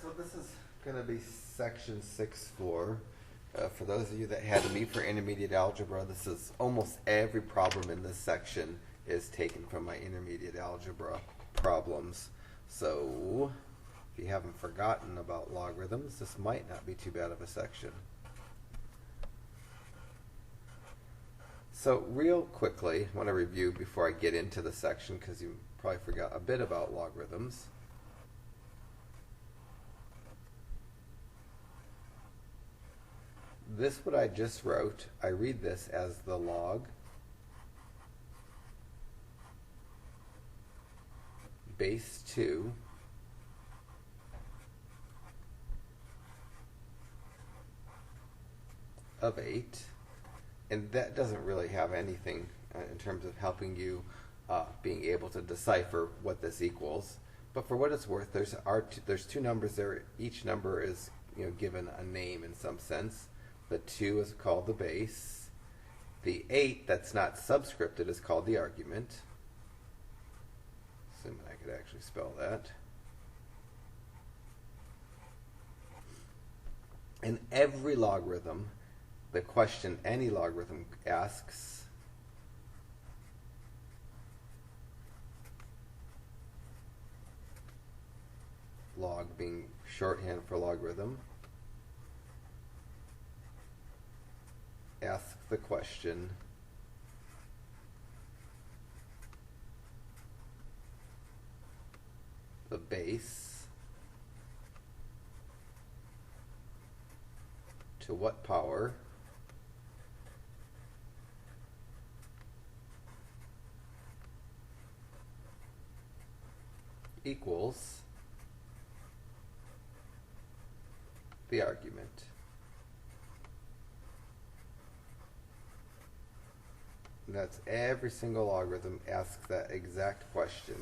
So this is going to be section 6.4. For those of you that had me for intermediate algebra, this is almost every problem in this section is taken from my intermediate algebra problems. So if you haven't forgotten about logarithms, this might not be too bad of a section. So real quickly, I want to review before I get into the section because you probably forgot a bit about logarithms. This, what I just wrote, I read this as the log base 2 of 8, and that doesn't really have anything in terms of helping you being able to decipher what this equals. But for what it's worth, there's two numbers there. Each number is given a name in some sense. The 2 is called the base. The 8 that's not subscripted is called the argument. Assuming I could actually spell that. In every logarithm, the question any logarithm asks log being shorthand for logarithm, ask the question the base to what power equals the argument. That's every single logarithm asks that exact question.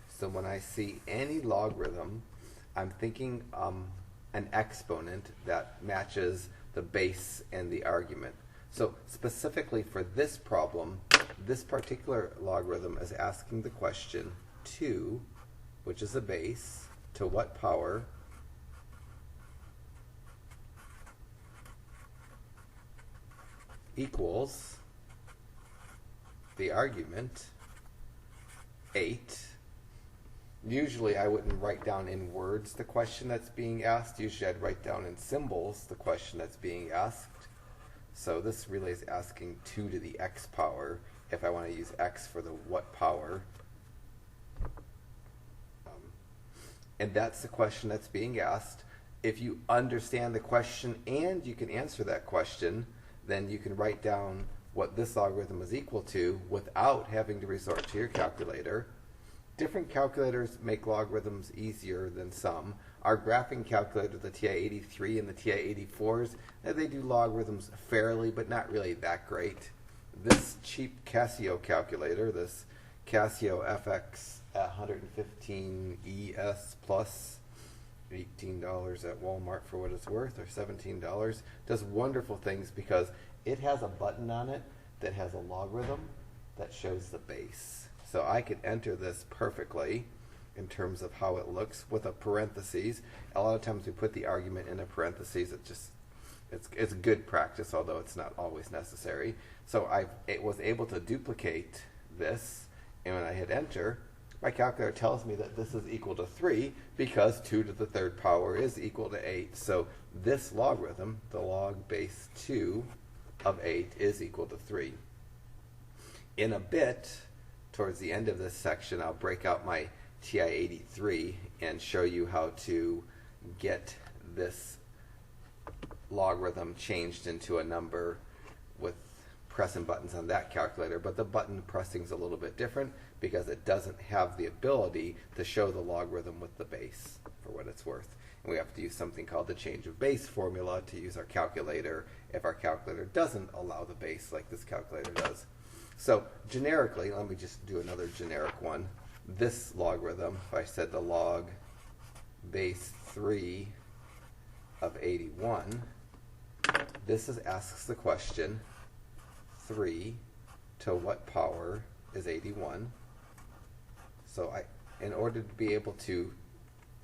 So when I see any logarithm, I'm thinking an exponent that matches the base and the argument. So specifically for this problem, this particular logarithm is asking the question 2, which is a base, to what power equals the argument 8. Usually I wouldn't write down in words the question that's being asked. Usually I'd write down in symbols the question that's being asked. So this really is asking 2 to the x power if I want to use x for the what power. And that's the question that's being asked. If you understand the question and you can answer that question, then you can write down what this logarithm is equal to without having to resort to your calculator. Different calculators make logarithms easier than some. Our graphing calculator, the TI-83 and the TI-84s, they do logarithms fairly, but not really that great. This cheap Casio calculator, this Casio FX 115 ES Plus, $18 at Walmart for what it's worth, or $17, does wonderful things because it has a button on it that has a logarithm that shows the base. So I could enter this perfectly in terms of how it looks with a parentheses. A lot of times we put the argument in a parentheses. It's good practice, although it's not always necessary. So it was able to duplicate this, and when I hit enter, my calculator tells me that this is equal to 3 because 2 to the third power is equal to 8. So this logarithm, the log base 2 of 8, is equal to 3. In a bit, towards the end of this section, I'll break out my TI-83 and show you how to get this logarithm changed into a number with pressing buttons on that calculator. But the button pressing is a little bit different because it doesn't have the ability to show the logarithm with the base, for what it's worth. And we have to use something called the change of base formula to use our calculator if our calculator doesn't allow the base like this calculator does. So generically, let me just do another generic one. This logarithm, if I said the log base 3 of 81, this asks the question 3 to what power is 81? So in order to be able to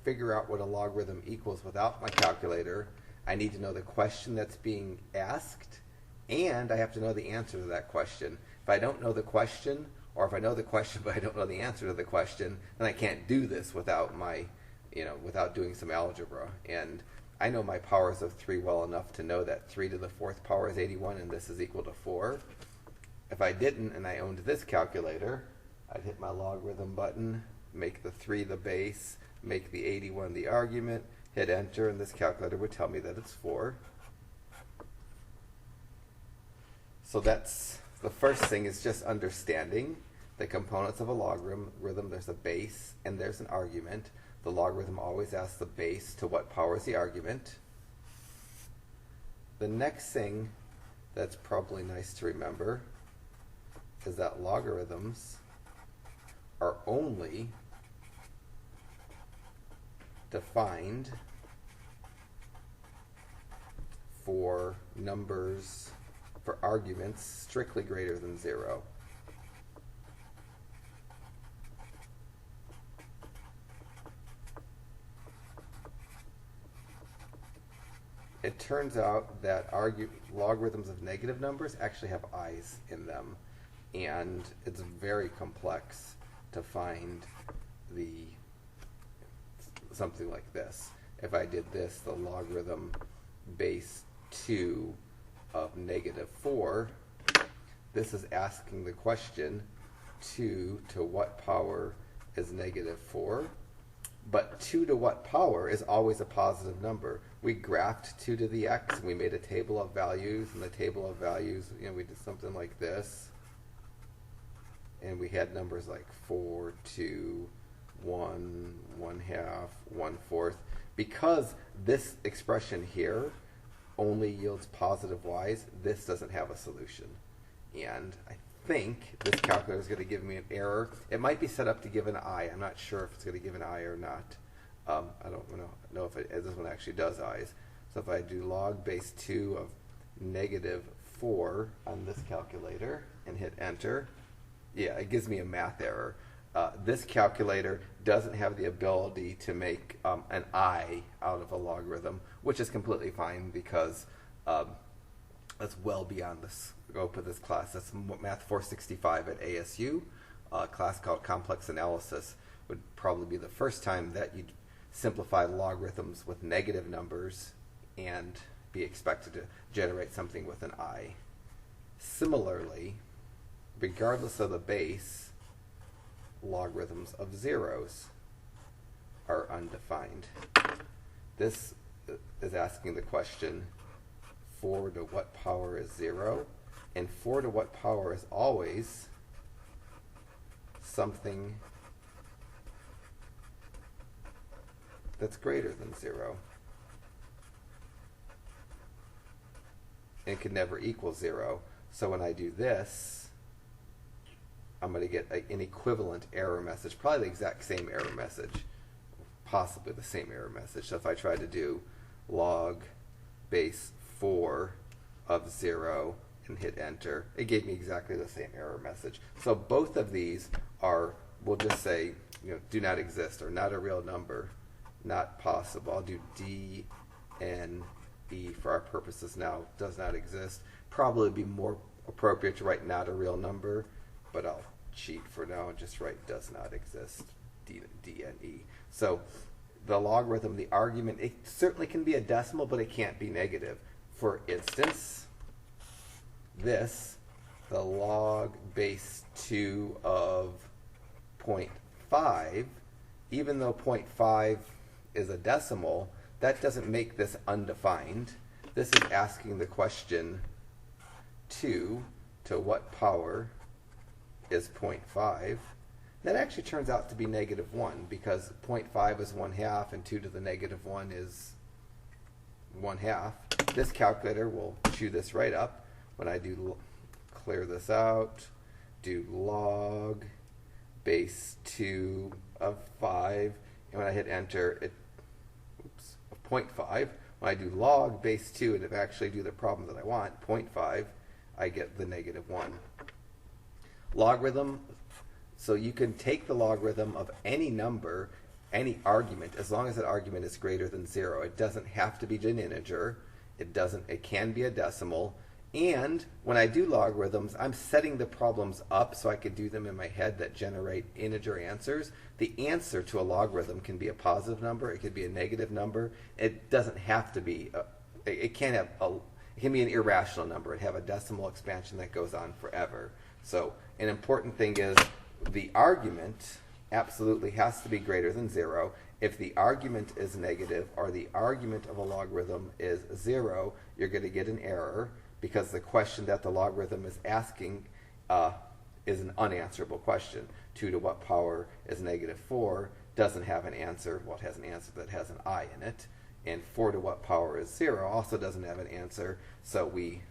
figure out what a logarithm equals without my calculator, I need to know the question that's being asked, and I have to know the answer to that question. If I don't know the question, or if I know the question but I don't know the answer to the question, then I can't do this without my, without doing some algebra. And I know my powers of 3 well enough to know that 3 to the 4th power is 81 and this is equal to 4. If I didn't and I owned this calculator, I'd hit my logarithm button, make the 3 the base, make the 81 the argument, hit enter, and this calculator would tell me that it's 4. So that's the first thing, is just understanding the components of a logarithm. There's a base and there's an argument. The logarithm always asks the base to what power is the argument. The next thing that's probably nice to remember is that logarithms are only defined for numbers, for arguments strictly greater than 0. It turns out that logarithms of negative numbers actually have i's in them, and it's very complex to find something like this. If I did this, the logarithm base 2 of -4, this is asking the question 2 to what power is -4? But 2 to what power is always a positive number. We graphed 2 to the x, and we made a table of values, and the table of values, we did something like this. And we had numbers like 4, 2, 1, 1/2, 1/4. Because this expression here only yields positive y's, this doesn't have a solution. And I think this calculator is going to give me an error. It might be set up to give an I. I'm not sure if it's going to give an I or not. I don't know if this one actually does i's. So if I do log base 2 of -4 on this calculator and hit enter, yeah, it gives me a math error. This calculator doesn't have the ability to make an I out of a logarithm, which is completely fine because that's well beyond the scope of this class. That's Math 465 at ASU. A class called Complex Analysis would probably be the first time that you'd simplify logarithms with negative numbers and be expected to generate something with an I. Similarly, regardless of the base, logarithms of zeros are undefined. This is asking the question 4 to what power is 0? And 4 to what power is always something that's greater than 0. And can never equal 0. So when I do this, I'm going to get an equivalent error message, probably the exact same error message, possibly the same error message. So if I try to do log base 4 of 0 and hit enter, it gave me exactly the same error message. So both of these are, we'll just say, do not exist, or not a real number, not possible. I'll do D, N, E for our purposes now, does not exist. Probably be more appropriate to write not a real number, but I'll cheat for now and just write does not exist, D, N, E. So the logarithm, the argument, it certainly can be a decimal, but it can't be negative. For instance, this, the log base 2 of 0.5, even though 0.5 is a decimal, that doesn't make this undefined. This is asking the question 2 to what power is 0.5. That actually turns out to be -1 because 0.5 is 1/2 and 2 to the -1 is 1/2. This calculator will chew this right up. When I do clear this out, do log base 2 of 5, and when I hit enter, of 0.5. When I do log base 2 and actually do the problem that I want, 0.5, I get the -1. Logarithm, so you can take the logarithm of any number any argument, as long as that argument is greater than 0. It doesn't have to be an integer. It can be a decimal. And when I do logarithms, I'm setting the problems up so I could do them in my head that generate integer answers. The answer to a logarithm can be a positive number. It could be a negative number. It doesn't have to be. It can be an irrational number. It have a decimal expansion that goes on forever. So an important thing is the argument absolutely has to be greater than 0. If the argument is negative or the argument of a logarithm is 0, you're going to get an error, because the question that the logarithm is asking is an unanswerable question. 2 to what power is negative 4 doesn't have an answer. Well, it has an answer that has an I in it. And 4 to what power is 0 also doesn't have an answer. So we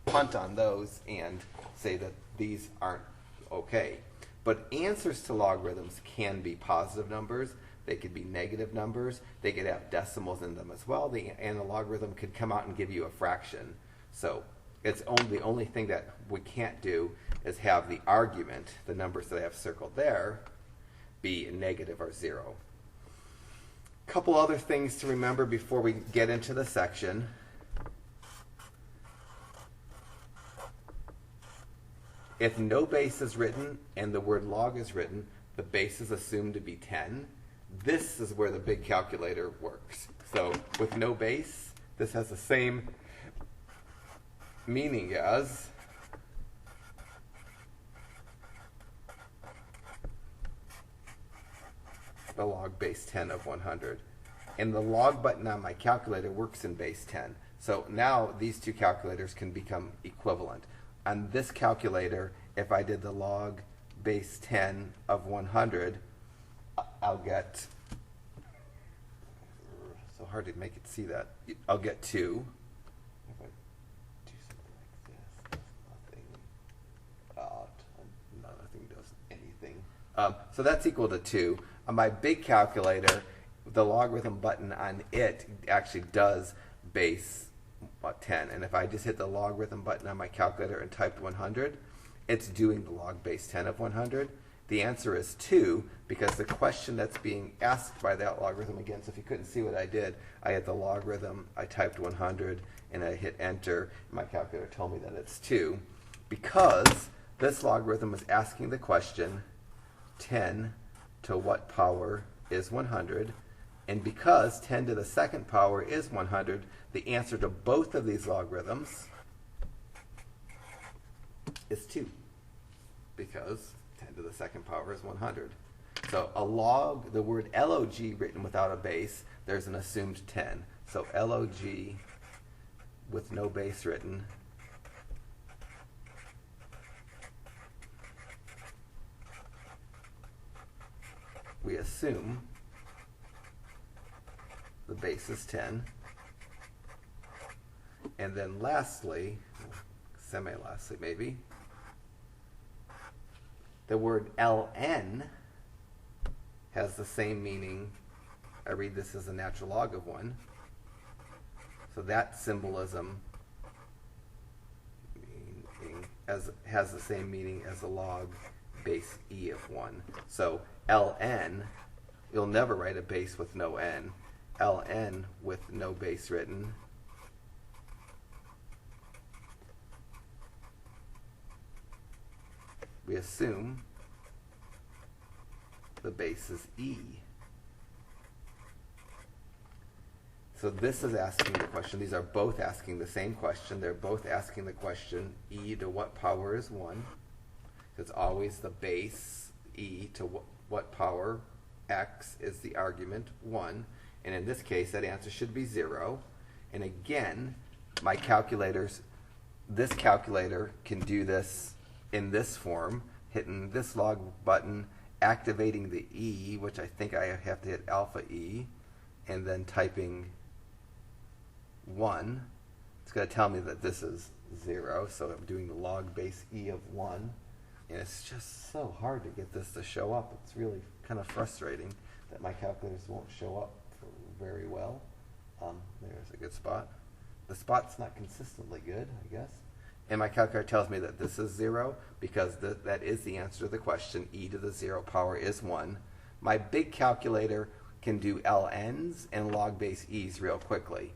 punt on those and say that these aren't okay. But answers to logarithms can be positive numbers. They could be negative numbers. They could have decimals in them as well. And the logarithm could come out and give you a fraction. So the only thing that we can't do is have the argument, the numbers that I have circled there, be negative or 0. A couple other things to remember before we get into the section. If no base is written and the word log is written, the base is assumed to be 10. This is where the big calculator works. So with no base, this has the same meaning as the log base 10 of 100. And the log button on my calculator works in base 10. So now these two calculators can become equivalent. On this calculator, if I did the log base 10 of 100, I'll get, so hard to make it see that, I'll get 2. If I do something like this, nothing does anything. So that's equal to 2. On my big calculator, the logarithm button on it actually does base 10. And if I just hit the logarithm button on my calculator and typed 100, it's doing the log base 10 of 100. The answer is 2, because the question that's being asked by that logarithm, again, so if you couldn't see what I did, I had the logarithm, I typed 100, and I hit enter, and my calculator told me that it's 2, because this logarithm is asking the question, 10 to what power is 100, and because 10 to the second power is 100, the answer to both of these logarithms is 2, because 10 to the second power is 100. So a log, the word log written without a base, there's an assumed 10. So log with no base written we assume the base is 10. And then lastly, semi-lastly maybe, the word ln has the same meaning. I read this as a natural log of 1. So that symbolism has the same meaning as the log base e of 1. So ln, you'll never write a base with no n. ln with no base written we assume the base is e. So this is asking the question. These are both asking the same question. They're both asking the question, e to what power is 1? It's always the base, e to what power, x is the argument, 1. And in this case, that answer should be 0. And again, my calculators, this calculator can do this in this form, hitting this log button, activating the E, which I think I have to hit alpha E, and then typing 1. It's going to tell me that this is 0, so I'm doing the log base E of 1. And it's just so hard to get this to show up. It's really kind of frustrating that my calculators won't show up very well. There's a good spot. The spot's not consistently good, I guess. And my calculator tells me that this is 0 because that is the answer to the question. E to the 0 power is 1. My big calculator can do ln's and log base e's real quickly.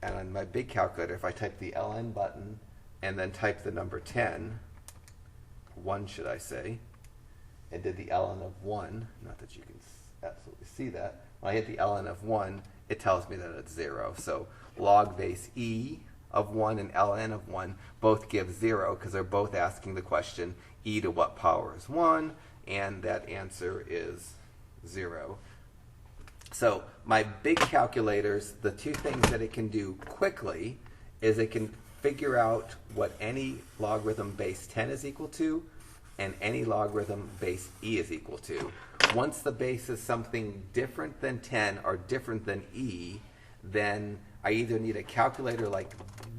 And on my big calculator, if I type the ln button and then type the number 10, 1 should I say, and did the ln of 1, not that you can absolutely see that, when I hit the ln of 1, it tells me that it's 0. So log base e of 1 and ln of 1 both give 0 because they're both asking the question e to what power is 1, and that answer is 0. So my big calculators, the two things that it can do quickly is it can figure out what any logarithm base 10 is equal to and any logarithm base e is equal to. Once the base is something different than 10 or different than e, then I either need a calculator like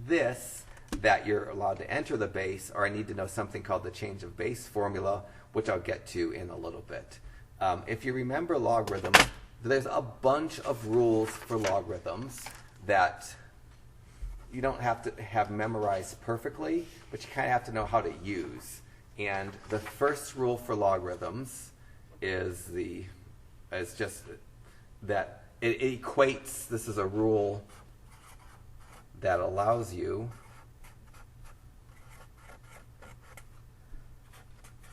this that you're allowed to enter the base, or I need to know something called the change of base formula, which I'll get to in a little bit. If you remember logarithms, there's a bunch of rules for logarithms that you don't have to have memorized perfectly, but you kind of have to know how to use. And the first rule for logarithms is just that it equates. This is a rule that allows you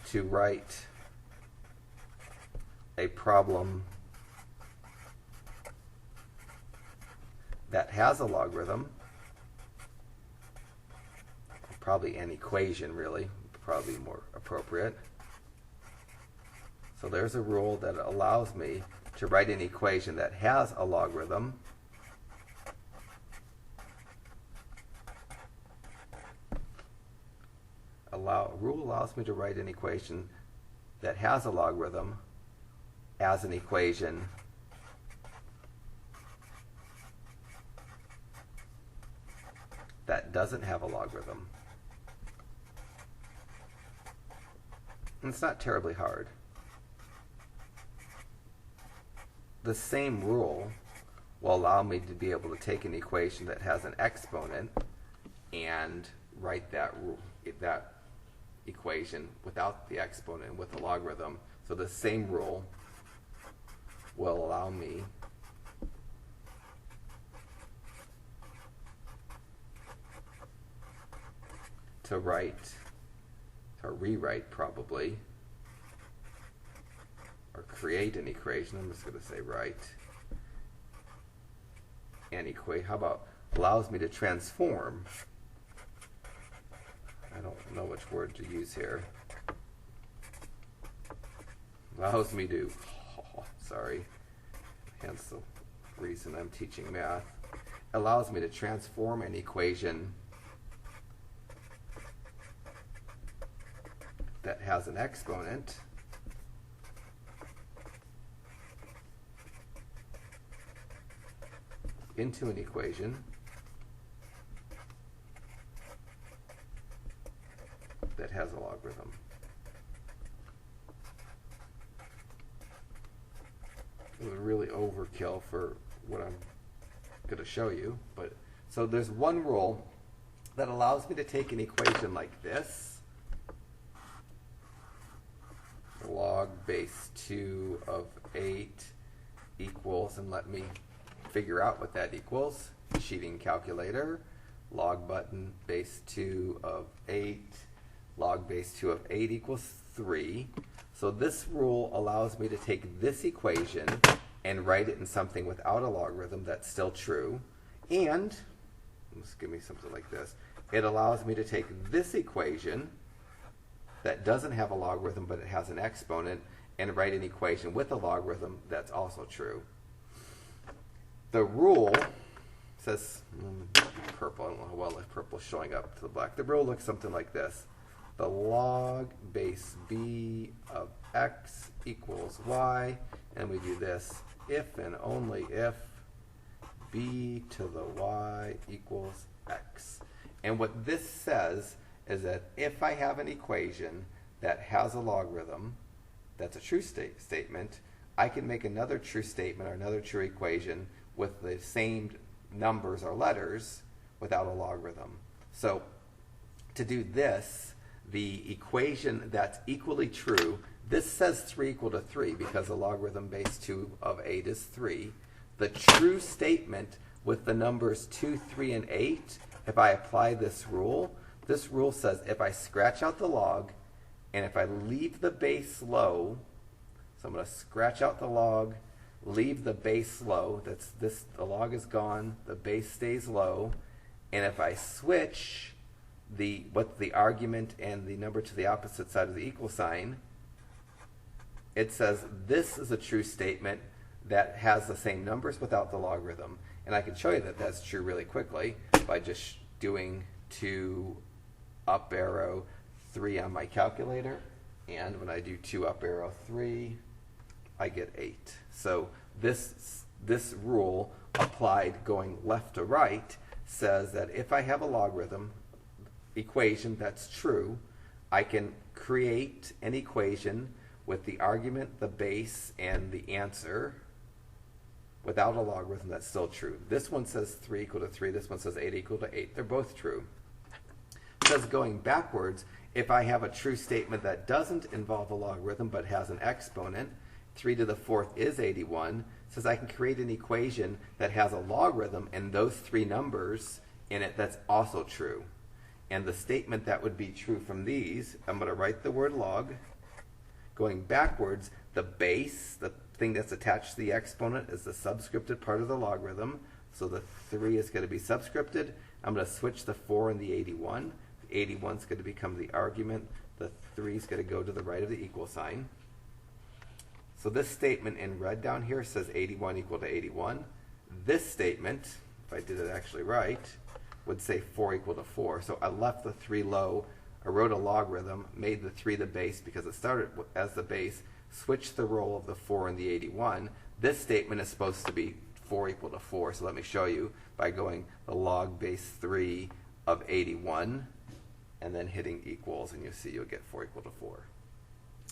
to write a problem that has a logarithm, probably an equation really, probably more appropriate. So there's a rule that allows me to write an equation that has a logarithm rule allows me to write an equation that has a logarithm as an equation that doesn't have a logarithm. And it's not terribly hard. The same rule will allow me to be able to take an equation that has an exponent and write that equation without the exponent with a logarithm. So the same rule will allow me to rewrite probably, or create an equation. I'm just going to say write an equation. How about allows me to transform? I don't know which word to use here. Allows me to, hence the reason I'm teaching math. Allows me to transform an equation that has an exponent into an equation that has a logarithm. It was really overkill for what I'm going to show you, but so there's one rule that allows me to take an equation like this, log base 2 of 8 equals, and let me figure out what that equals. Cheating calculator, log button base 2 of 8, log base 2 of 8 equals 3. So this rule allows me to take this equation and write it in something without a logarithm that's still true. And, let's give me something like this. It allows me to take this equation that doesn't have a logarithm but it has an exponent and write an equation with a logarithm that's also true. The rule says purple. I don't know how well the purple is showing up to the black. The rule looks something like this. The log base b of x equals y, and we do this if and only if b to the y equals x. And what this says is that if I have an equation that has a logarithm, that's a true statement, I can make another true statement or another true equation with the same numbers or letters without a logarithm. So to do this, the equation that's equally true This says 3 equal to 3 because the logarithm base 2 of 8 is 3. The true statement with the numbers 2, 3, and 8, if I apply this rule says if I scratch out the log and if I leave the base low, so I'm going to scratch out the log, leave the base low, the log is gone, the base stays low, and if I switch the argument and the number to the opposite side of the equal sign, it says this is a true statement that has the same numbers without the logarithm. And I can show you that that's true really quickly by just doing 2 up arrow 3 on my calculator. And when I do 2 up arrow 3, I get 8. So this rule applied going left to right says that if I have a logarithm equation that's true, I can create an equation with the argument, the base, and the answer without a logarithm that's still true. This one says 3 equal to 3. This one says 8 equal to 8. They're both true. It says going backwards, if I have a true statement that doesn't involve a logarithm but has an exponent, 3 to the 4th is 81, says I can create an equation that has a logarithm and those 3 numbers in it that's also true. And the statement that would be true from these, I'm going to write the word log. Going backwards, the base, the thing that's attached to the exponent, is the subscripted part of the logarithm. So the 3 is going to be subscripted. I'm going to switch the 4 and the 81. The 81 is going to become the argument. The 3 is going to go to the right of the equal sign. So this statement in red down here says 81 equal to 81. This statement, if I did it actually right, would say 4 equal to 4. So I left the 3 low. I wrote a logarithm, made the 3 the base because it started as the base, switched the role of the 4 and the 81. This statement is supposed to be 4 equal to 4. So let me show you by going the log base 3 of 81 and then hitting equals, and you'll see you'll get 4 equal to 4.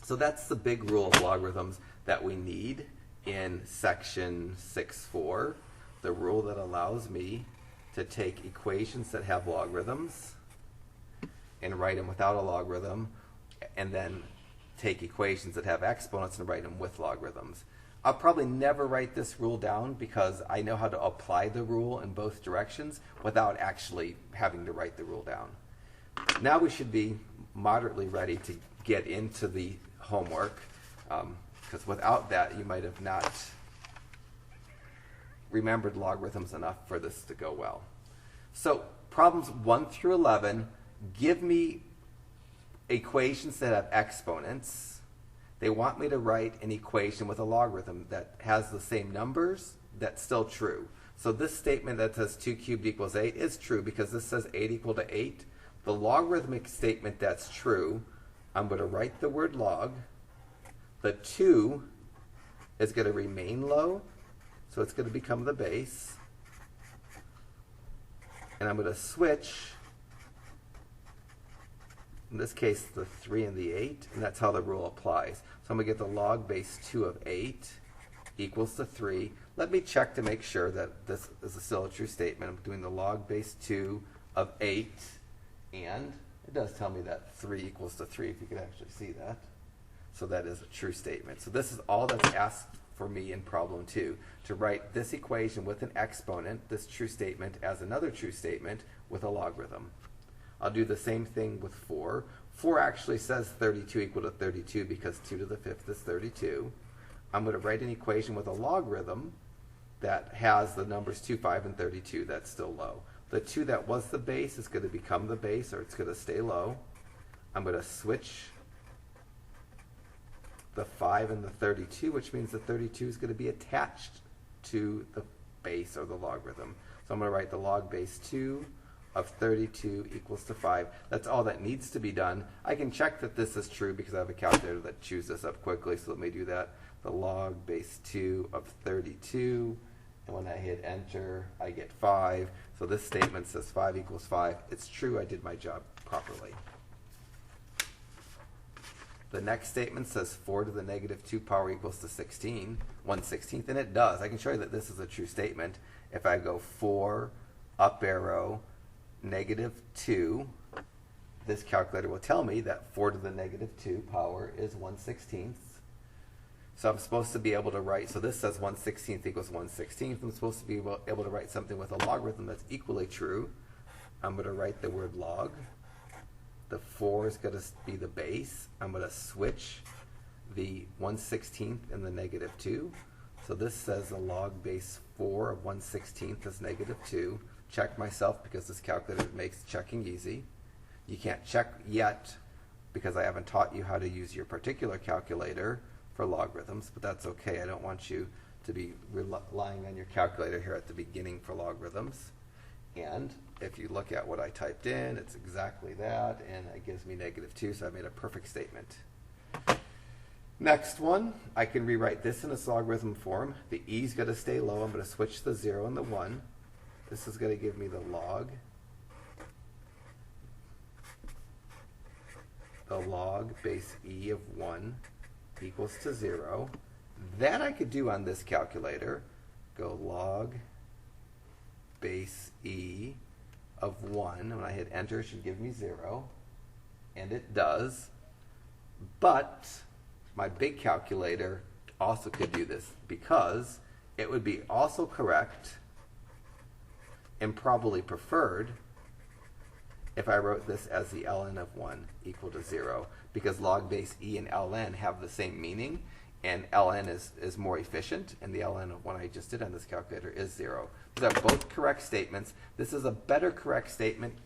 So that's the big rule of logarithms that we need in section 6.4, the rule that allows me to take equations that have logarithms and write them without a logarithm, and then take equations that have exponents and write them with logarithms. I'll probably never write this rule down because I know how to apply the rule in both directions without actually having to write the rule down. Now we should be moderately ready to get into the homework, because without that you might have not remembered logarithms enough for this to go well. So problems 1 through 11 give me equations that have exponents. They want me to write an equation with a logarithm that has the same numbers that's still true. So this statement that says 2 cubed equals 8 is true because this says 8 equal to 8. The logarithmic statement that's true, I'm going to write the word log. The 2 is going to remain low, so it's going to become the base. And I'm going to switch, in this case, the 3 and the 8, and that's how the rule applies. So I'm going to get the log base 2 of 8 equals to 3. Let me check to make sure that this is still a true statement. I'm doing the log base 2 of 8, and it does tell me that 3 equals to 3, if you could actually see that. So that is a true statement. So this is all that's asked for me in problem 2, to write this equation with an exponent, this true statement, as another true statement with a logarithm. I'll do the same thing with 4. 4 actually says 32 equal to 32 because 2 to the 5th is 32. I'm going to write an equation with a logarithm that has the numbers 2, 5, and 32. That's still low. The 2 that was the base is going to become the base, or it's going to stay low. I'm going to switch the 5 and the 32, which means the 32 is going to be attached to the base or the logarithm. So I'm going to write the log base 2 of 32 equals to 5. That's all that needs to be done. I can check that this is true because I have a calculator that chews this up quickly, so let me do that. The log base 2 of 32, and when I hit enter, I get 5. So this statement says 5 equals 5. It's true, I did my job properly. The next statement says 4 to the negative 2 power equals to 16, 1/16, and it does. I can show you that this is a true statement. If I go 4 up arrow negative 2, this calculator will tell me that 4 to the negative 2 power is 1/16. So I'm supposed to be able to write, so this says 1/16 equals 1/16. I'm supposed to be able to write something with a logarithm that's equally true. I'm going to write the word log. The 4 is going to be the base. I'm going to switch the 1/16 and the negative 2. So this says the log base 4 of 1/16 is negative 2. Check myself because this calculator makes checking easy. You can't check yet because I haven't taught you how to use your particular calculator for logarithms, but that's okay. I don't want you to be relying on your calculator here at the beginning for logarithms. And if you look at what I typed in, it's exactly that, and it gives me negative 2, so I made a perfect statement. Next one, I can rewrite this in its logarithm form. The e is going to stay low. I'm going to switch the 0 and the 1. This is going to give me the log base e of 1 equals to 0. That I could do on this calculator. Go log base e of 1. When I hit enter, it should give me 0. And it does. But my big calculator also could do this because it would be also correct and probably preferred if I wrote this as the ln of 1 equal to 0, because log base e and ln have the same meaning, and ln is more efficient, and the ln of 1 I just did on this calculator is 0. These are both correct statements. This is a better correct statement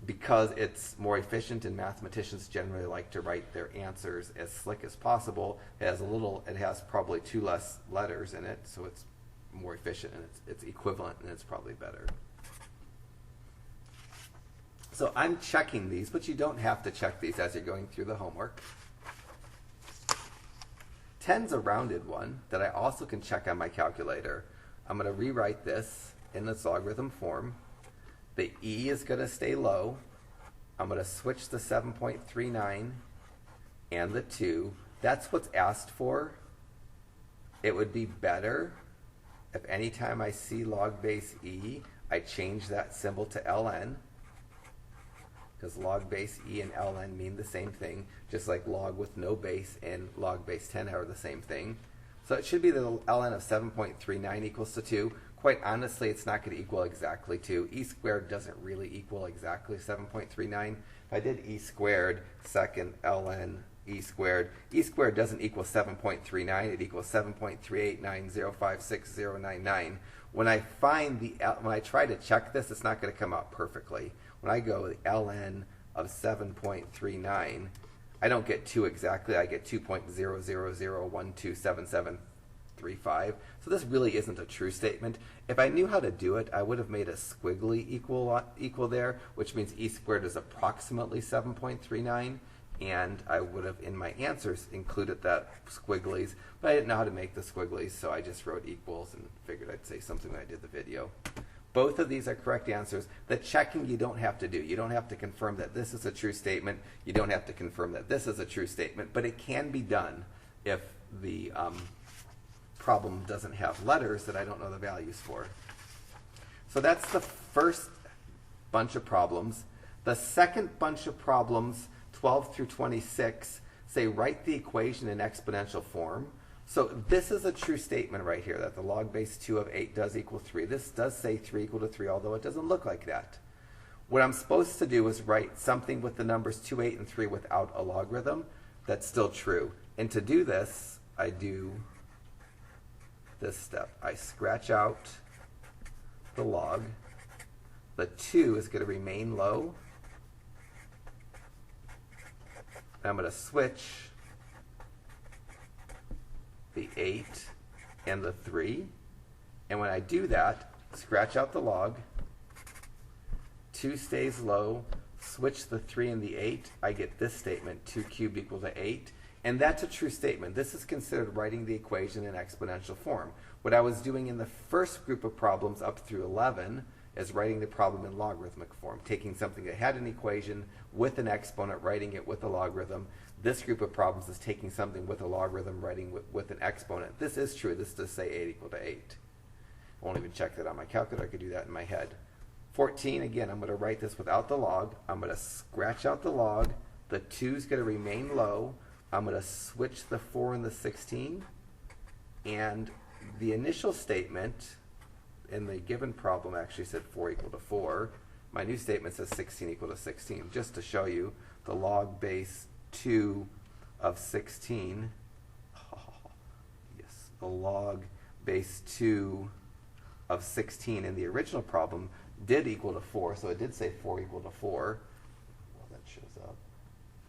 because it's more efficient, and mathematicians generally like to write their answers as slick as possible. It has probably 2 less letters in it, so it's more efficient, and it's equivalent, and it's probably better. So I'm checking these, but you don't have to check these as you're going through the homework. 10's a rounded one that I also can check on my calculator. I'm going to rewrite this in its logarithm form. The e is going to stay low. I'm going to switch the 7.39 and the 2. That's what's asked for. It would be better if any time I see log base e, I change that symbol to ln, because log base e and ln mean the same thing, just like log with no base and log base 10 are the same thing. So it should be the ln of 7.39 equals to 2. Quite honestly, it's not going to equal exactly 2. E squared doesn't really equal exactly 7.39. If I did e squared second ln e squared doesn't equal 7.39. It equals 7.389056099. When I try to check this, it's not going to come out perfectly. When I go ln of 7.39, I don't get 2 exactly. I get 2.000127735. So this really isn't a true statement. If I knew how to do it, I would have made a squiggly equal there, which means e squared is approximately 7.39, and I would have in my answers included that squigglies, but I didn't know how to make the squigglies, so I just wrote equals and figured I'd say something when I did the video. Both of these are correct answers. The checking you don't have to do. You don't have to confirm that this is a true statement. You don't have to confirm that this is a true statement, but it can be done if the problem doesn't have letters that I don't know the values for. So that's the first bunch of problems. The second bunch of problems, 12 through 26, say write the equation in exponential form. So this is a true statement right here, that the log base 2 of 8 does equal 3. This does say 3 equal to 3, although it doesn't look like that. What I'm supposed to do is write something with the numbers 2, 8, and 3 without a logarithm. That's still true. And to do this, I do this step. I scratch out the log. The 2 is going to remain low. And I'm going to switch the 8 and the 3. And when I do that, scratch out the log. 2 stays low. Switch the 3 and the 8. I get this statement, 2 cubed equal to 8. And that's a true statement. This is considered writing the equation in exponential form. What I was doing in the first group of problems up through 11 is writing the problem in logarithmic form, taking something that had an equation with an exponent, writing it with a logarithm. This group of problems is taking something with a logarithm, writing with an exponent. This is true. This does say 8 equal to 8. I won't even check that on my calculator. I could do that in my head. 14, again, I'm going to write this without the log. I'm going to scratch out the log. The 2 is going to remain low. I'm going to switch the 4 and the 16. And the initial statement in the given problem actually said 4 equal to 4. My new statement says 16 equal to 16. Just to show you, the log base 2 of 16, yes, the log base 2 of 16 in the original problem did equal to 4, so it did say 4 equal to 4. Well, that shows up.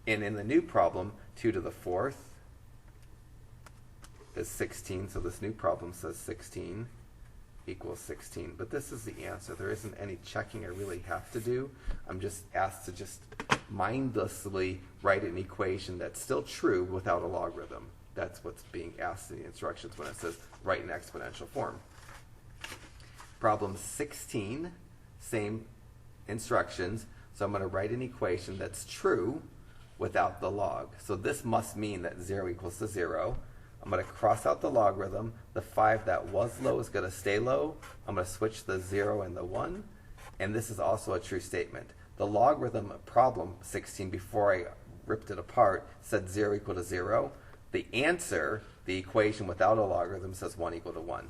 And in the new problem, 2 to the 4th is 16, so this new problem says 16 equals 16. But this is the answer. There isn't any checking I really have to do. I'm just asked to just mindlessly write an equation that's still true without a logarithm. That's what's being asked in the instructions when it says write in exponential form. Problem 16, same instructions. So I'm going to write an equation that's true without the log. So this must mean that 0 equals to 0. I'm going to cross out the logarithm. The 5 that was low is going to stay low. I'm going to switch the 0 and the 1. And this is also a true statement. The logarithm problem 16, before I ripped it apart, said 0 equal to 0. The answer, the equation without a logarithm, says 1 equal to 1.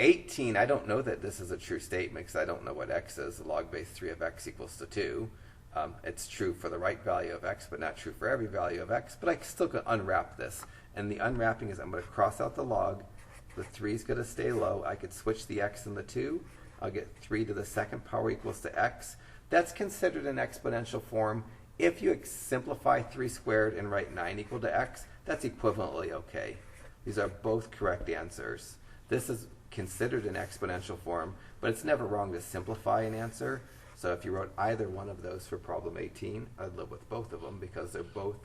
18, I don't know that this is a true statement because I don't know what x is. The log base 3 of x equals to 2. It's true for the right value of x, but not true for every value of x. But I still can unwrap this. And the unwrapping is I'm going to cross out the log. The 3 is going to stay low. I could switch the x and the 2. I'll get 3 to the 2nd power equals to x. That's considered an exponential form. If you simplify 3 squared and write 9 equal to x, that's equivalently okay. These are both correct answers. This is considered an exponential form, but it's never wrong to simplify an answer. So if you wrote either one of those for problem 18, I'd live with both of them because they're both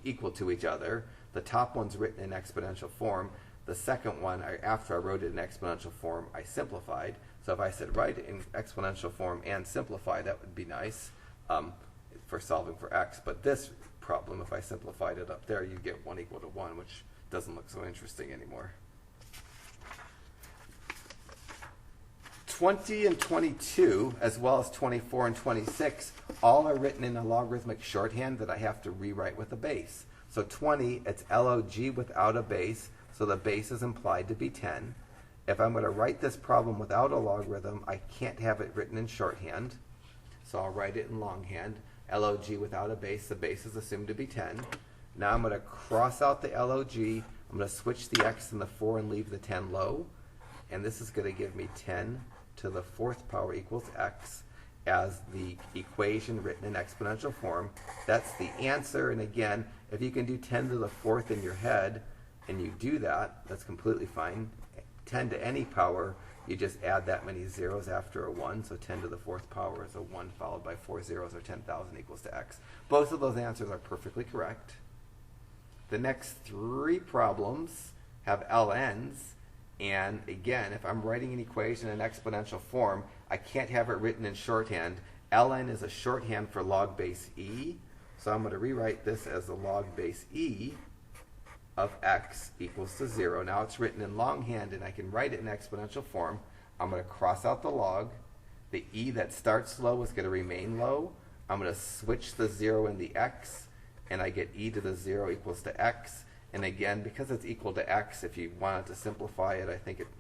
equal to each other. The top one's written in exponential form. The second one, after I wrote it in exponential form, I simplified. So if I said write it in exponential form and simplify, that would be nice for solving for x. But this problem, if I simplified it up there, you'd get 1 equal to 1, which doesn't look so interesting anymore. 20 and 22, as well as 24 and 26, all are written in a logarithmic shorthand that I have to rewrite with a base. So 20, it's log without a base, so the base is implied to be 10. If I'm going to write this problem without a logarithm, I can't have it written in shorthand, so I'll write it in longhand. Log without a base, the base is assumed to be 10. Now I'm going to cross out the log, I'm going to switch the x and the 4 and leave the 10 low, and this is going to give me 10 to the 4th power equals x as the equation written in exponential form. That's the answer, and again, if you can do 10 to the 4th in your head and you do that, that's completely fine. 10 to any power, you just add that many zeros after a 1, so 10 to the 4th power is a 1 followed by 4 zeros, or 10,000 equals to x. Both of those answers are perfectly correct. The next 3 problems have ln's. And again, if I'm writing an equation in exponential form, I can't have it written in shorthand. ln is a shorthand for log base e. So I'm going to rewrite this as the log base e of x equals to 0. Now it's written in longhand, and I can write it in exponential form. I'm going to cross out the log. The e that starts low is going to remain low. I'm going to switch the 0 and the x, and I get e to the 0 equals to x. And again, because it's equal to x, if you wanted to simplify it, I think it's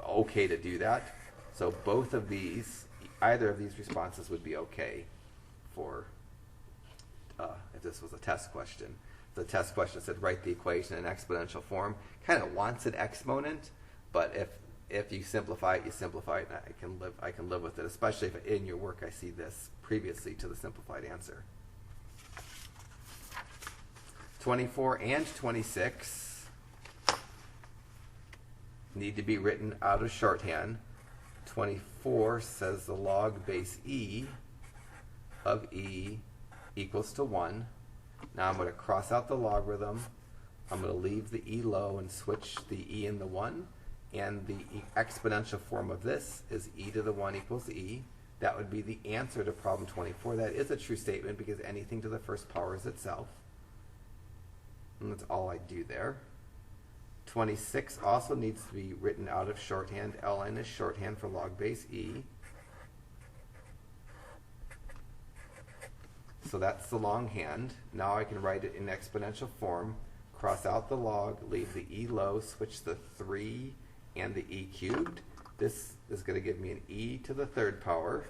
okay to do that. So both of these, either of these responses would be okay for if this was a test question. The test question said write the equation in exponential form. Kind of wants an exponent, but if you simplify it, you simplify it, and I can live with it, especially if in your work I see this previously to the simplified answer. 24 and 26 need to be written out of shorthand. 24 says the log base e of e equals to 1. Now I'm going to cross out the logarithm. I'm going to leave the e low and switch the e and the 1. And the exponential form of this is e to the 1 equals e. That would be the answer to problem 24. That is a true statement because anything to the 1st power is itself. And that's all I do there. 26 also needs to be written out of shorthand. ln is shorthand for log base e. So that's the longhand. Now I can write it in exponential form. Cross out the log, leave the e low, switch the 3 and the e cubed. This is going to give me an e to the third power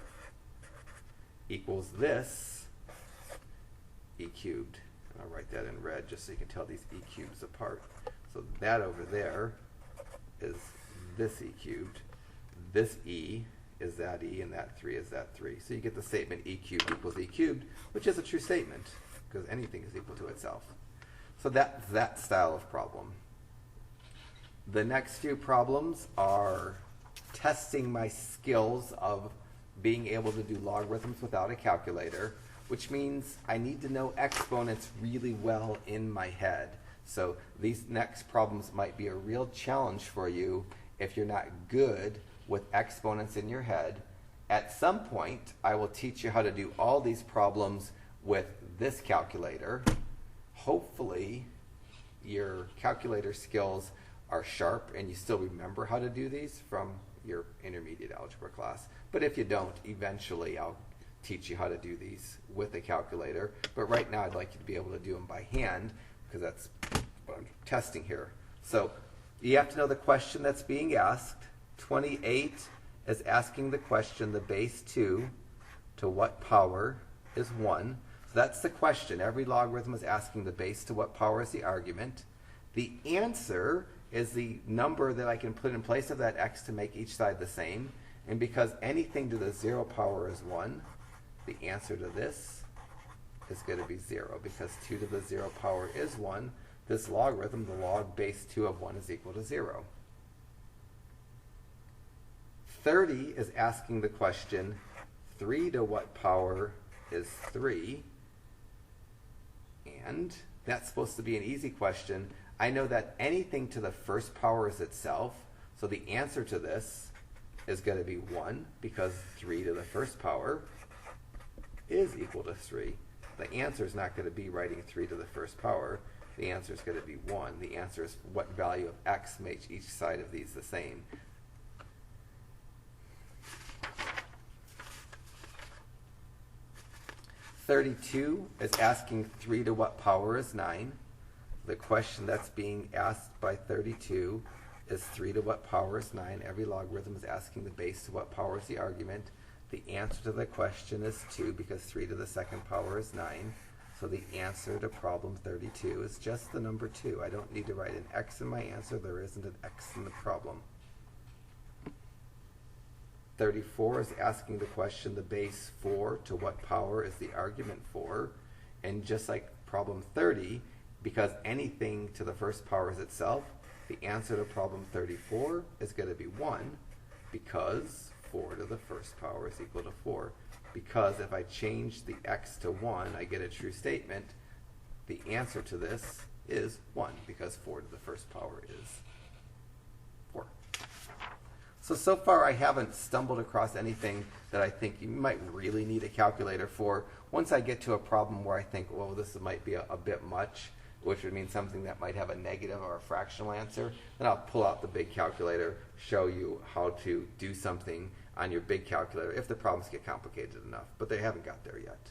equals this e cubed. And I'll write that in red just so you can tell these e cubes apart. So that over there is this e cubed. This e is that e, and that 3 is that 3. So you get the statement e cubed equals e cubed, which is a true statement, because anything is equal to itself. So that's that style of problem. The next few problems are testing my skills of being able to do logarithms without a calculator, which means I need to know exponents really well in my head. So these next problems might be a real challenge for you if you're not good with exponents in your head. At some point, I will teach you how to do all these problems with this calculator. Hopefully, your calculator skills are sharp and you still remember how to do these from your intermediate algebra class. But if you don't, eventually I'll teach you how to do these with a calculator. But right now I'd like you to be able to do them by hand, because that's what I'm testing here. So you have to know the question that's being asked. 28 is asking the question, the base 2 to what power is 1. So that's the question. Every logarithm is asking the base to what power is the argument. The answer is the number that I can put in place of that x to make each side the same. And because anything to the 0 power is 1, the answer to this is going to be 0, because 2 to the 0 power is 1. This logarithm, the log base 2 of 1, is equal to 0. 30 is asking the question, 3 to what power is 3? And that's supposed to be an easy question. I know that anything to the first power is itself, so the answer to this is going to be 1, because 3 to the first power is equal to 3. The answer is not going to be writing 3 to the first power. The answer is going to be 1. The answer is what value of x makes each side of these the same. (32) is asking 3 to what power is 9. The question that's being asked by 32 is 3 to what power is 9. Every logarithm is asking the base to what power is the argument. The answer to the question is 2, because 3 to the second power is 9. So the answer to problem 32 is just the number 2. I don't need to write an x in my answer. There isn't an x in the problem. 34 is asking the question, the base 4 to what power is the argument 4? And just like problem 30, because anything to the first power is itself, the answer to problem 34 is going to be 1, because 4 to the first power is equal to 4. Because if I change the x to 1, I get a true statement. The answer to this is 1, because 4 to the first power is 4. So far I haven't stumbled across anything that I think you might really need a calculator for. Once I get to a problem where I think, well, this might be a bit much, which would mean something that might have a negative or a fractional answer, then I'll pull out the big calculator, show you how to do something on your big calculator if the problems get complicated enough, but they haven't got there yet.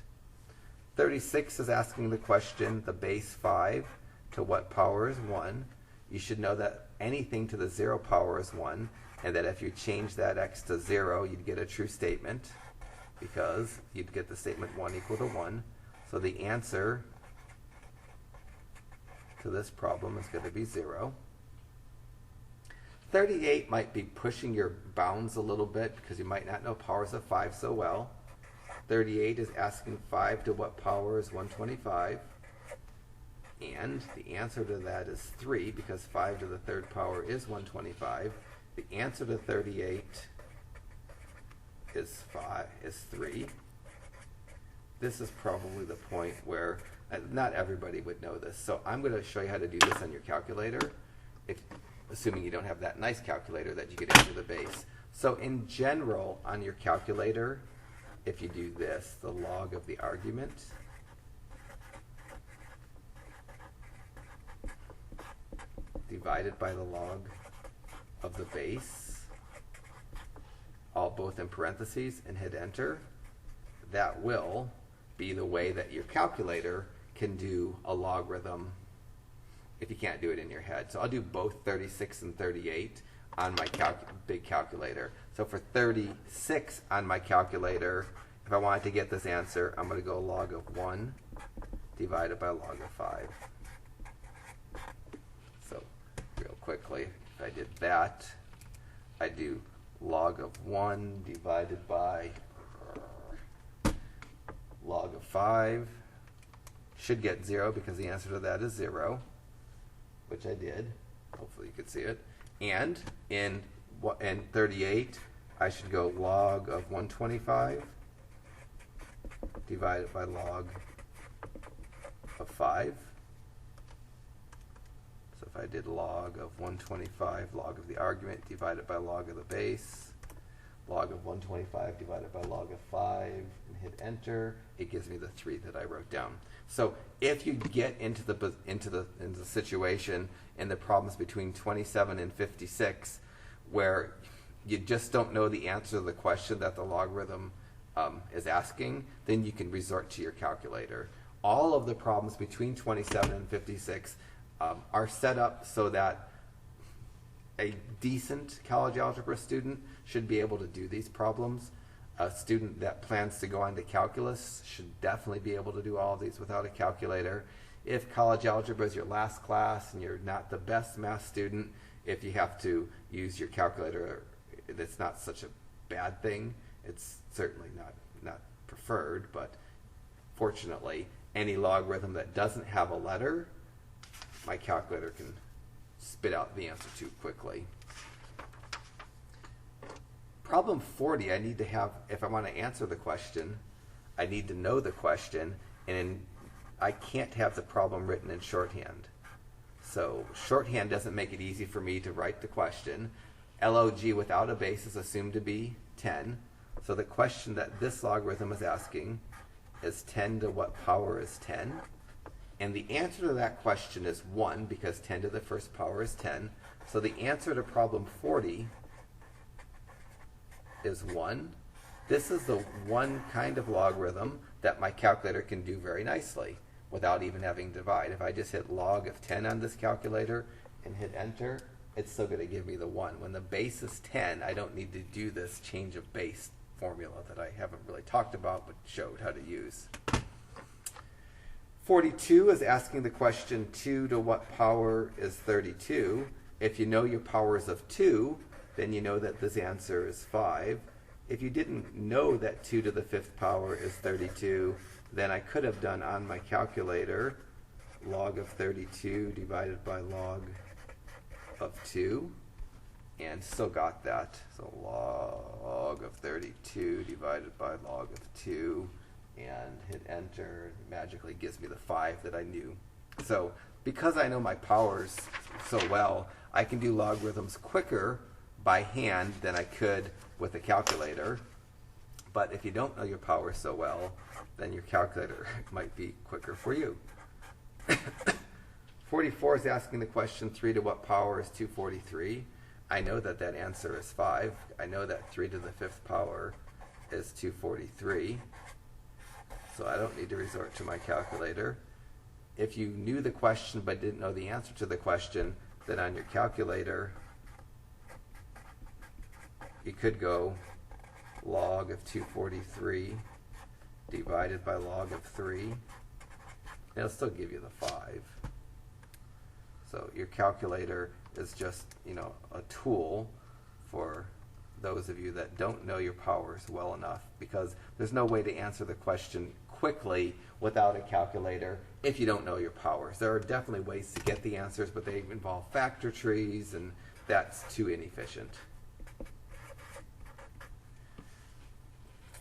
36 is asking the question, the base 5 to what power is 1? You should know that anything to the 0 power is 1, and that if you change that x to 0, you'd get a true statement, because you'd get the statement 1 equal to 1. So the answer to this problem is going to be 0. 38 might be pushing your bounds a little bit, because you might not know powers of 5 so well. 38 is asking 5 to what power is 125? And the answer to that is 3, because 5 to the third power is 125. The answer to 38 is 3. This is probably the point where not everybody would know this. So I'm going to show you how to do this on your calculator, assuming you don't have that nice calculator that you get into the base. So in general, on your calculator, if you do this, the log of the argument divided by the log of the base, all both in parentheses, and hit enter, that will be the way that your calculator can do a logarithm if you can't do it in your head. So I'll do both 36 and 38 on my big calculator. So for 36 on my calculator, if I wanted to get this answer, I'm going to go log of 1 divided by log of 5. So real quickly, if I did that, I do log of 1 divided by log of 5. Should get 0 because the answer to that is 0, which I did. Hopefully you could see it. And in 38, I should go log of 125 divided by log of 5. So if I did log of 125, log of the argument divided by log of the base, log of 125 divided by log of 5, and hit enter, it gives me the 3 that I wrote down. So if you get into the situation in the problems between 27 and 56 where you just don't know the answer to the question that the logarithm is asking, then you can resort to your calculator. All of the problems between 27 and 56 are set up so that a decent college algebra student should be able to do these problems. A student that plans to go on to calculus should definitely be able to do all of these without a calculator. If college algebra is your last class and you're not the best math student, if you have to use your calculator, that's not such a bad thing. It's certainly not preferred, but fortunately, any logarithm that doesn't have a letter, my calculator can spit out the answer to quickly. Problem 40, I need to have, if I want to answer the question, I need to know the question, and I can't have the problem written in shorthand. So shorthand doesn't make it easy for me to write the question. Log without a base is assumed to be 10. So the question that this logarithm is asking is 10 to what power is 10? And the answer to that question is 1, because 10 to the first power is 10. So the answer to problem 40 is 1. This is the one kind of logarithm that my calculator can do very nicely without even having to divide. If I just hit log of 10 on this calculator and hit enter, it's still going to give me the 1. When the base is 10, I don't need to do this change of base formula that I haven't really talked about but showed how to use. 42 is asking the question 2 to what power is 32? If you know your powers of 2, then you know that this answer is 5. If you didn't know that 2 to the 5th power is 32, then I could have done on my calculator log of 32 divided by log of 2, and still got that. So log of 32 divided by log of 2, and hit enter. It magically gives me the 5 that I knew. So because I know my powers so well, I can do logarithms quicker by hand than I could with a calculator. But if you don't know your powers so well, then your calculator might be quicker for you. 44 is asking the question 3 to what power is 243? I know that that answer is 5. I know that 3 to the 5th power is 243. So I don't need to resort to my calculator. If you knew the question but didn't know the answer to the question, then on your calculator, you could go log of 243 divided by log of 3. It'll still give you the 5. So your calculator is just, a tool for those of you that don't know your powers well enough, because there's no way to answer the question quickly without a calculator if you don't know your powers. There are definitely ways to get the answers, but they involve factor trees, and that's too inefficient.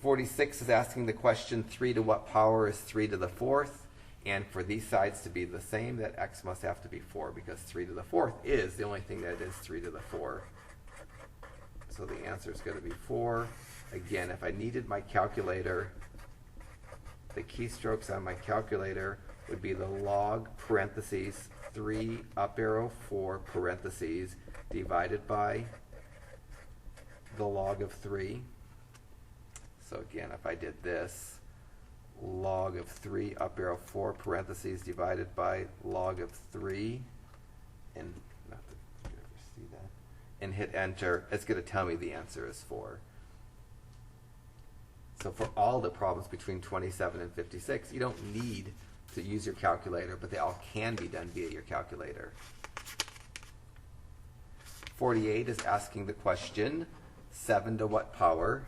46 is asking the question 3 to what power is 3 to the 4th? And for these sides to be the same, that x must have to be 4, because 3 to the 4th is the only thing that is 3 to the 4. So the answer is going to be 4. Again, if I needed my calculator, the keystrokes on my calculator would be the log parentheses 3 up arrow 4 parentheses divided by the log of 3. So again, if I did this, log of 3 up arrow 4 parentheses divided by log of 3, and not that you could ever see that, and hit enter, it's going to tell me the answer is 4. So for all the problems between 27 and 56, you don't need to use your calculator, but they all can be done via your calculator. 48 is asking the question, 7 to what power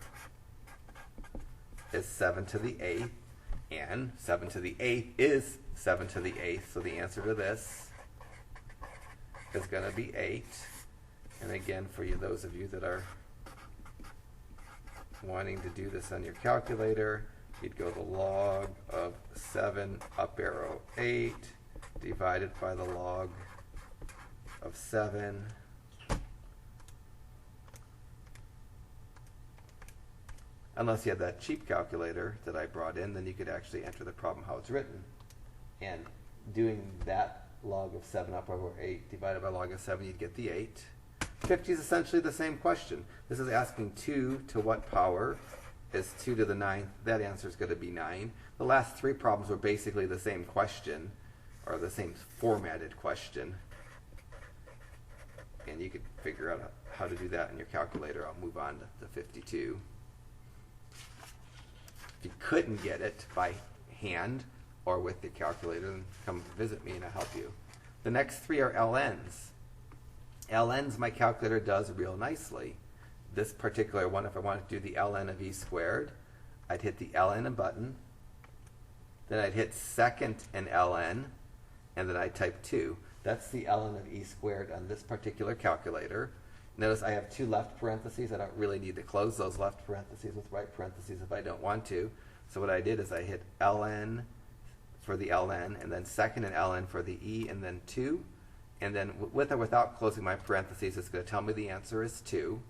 is 7 to the 8th? And 7 to the 8th is 7 to the 8th, so the answer to this is going to be 8. And again, for you, those of you that are wanting to do this on your calculator, you'd go the log of 7 up arrow 8 divided by the log of 7. Unless you had that cheap calculator that I brought in, then you could actually enter the problem how it's written. And doing that log of 7 up over 8 divided by log of 7, you'd get the 8. 50 is essentially the same question. This is asking 2 to what power is 2 to the 9th. That answer is going to be 9. The last 3 problems were basically the same question, or the same formatted question. And you could figure out how to do that in your calculator. I'll move on to 52. If you couldn't get it by hand or with the calculator, then come visit me and I'll help you. The next 3 are LNs. LNs my calculator does real nicely. This particular one, if I wanted to do the ln of e squared, I'd hit the ln button, then I'd hit second and ln, and then I'd type 2. That's the ln of e squared on this particular calculator. Notice I have 2 left parentheses. I don't really need to close those left parentheses with right parentheses if I don't want to. So what I did is I hit ln for the ln, and then second and ln for the e, and then 2. And then with or without closing my parentheses, it's going to tell me the answer is 2.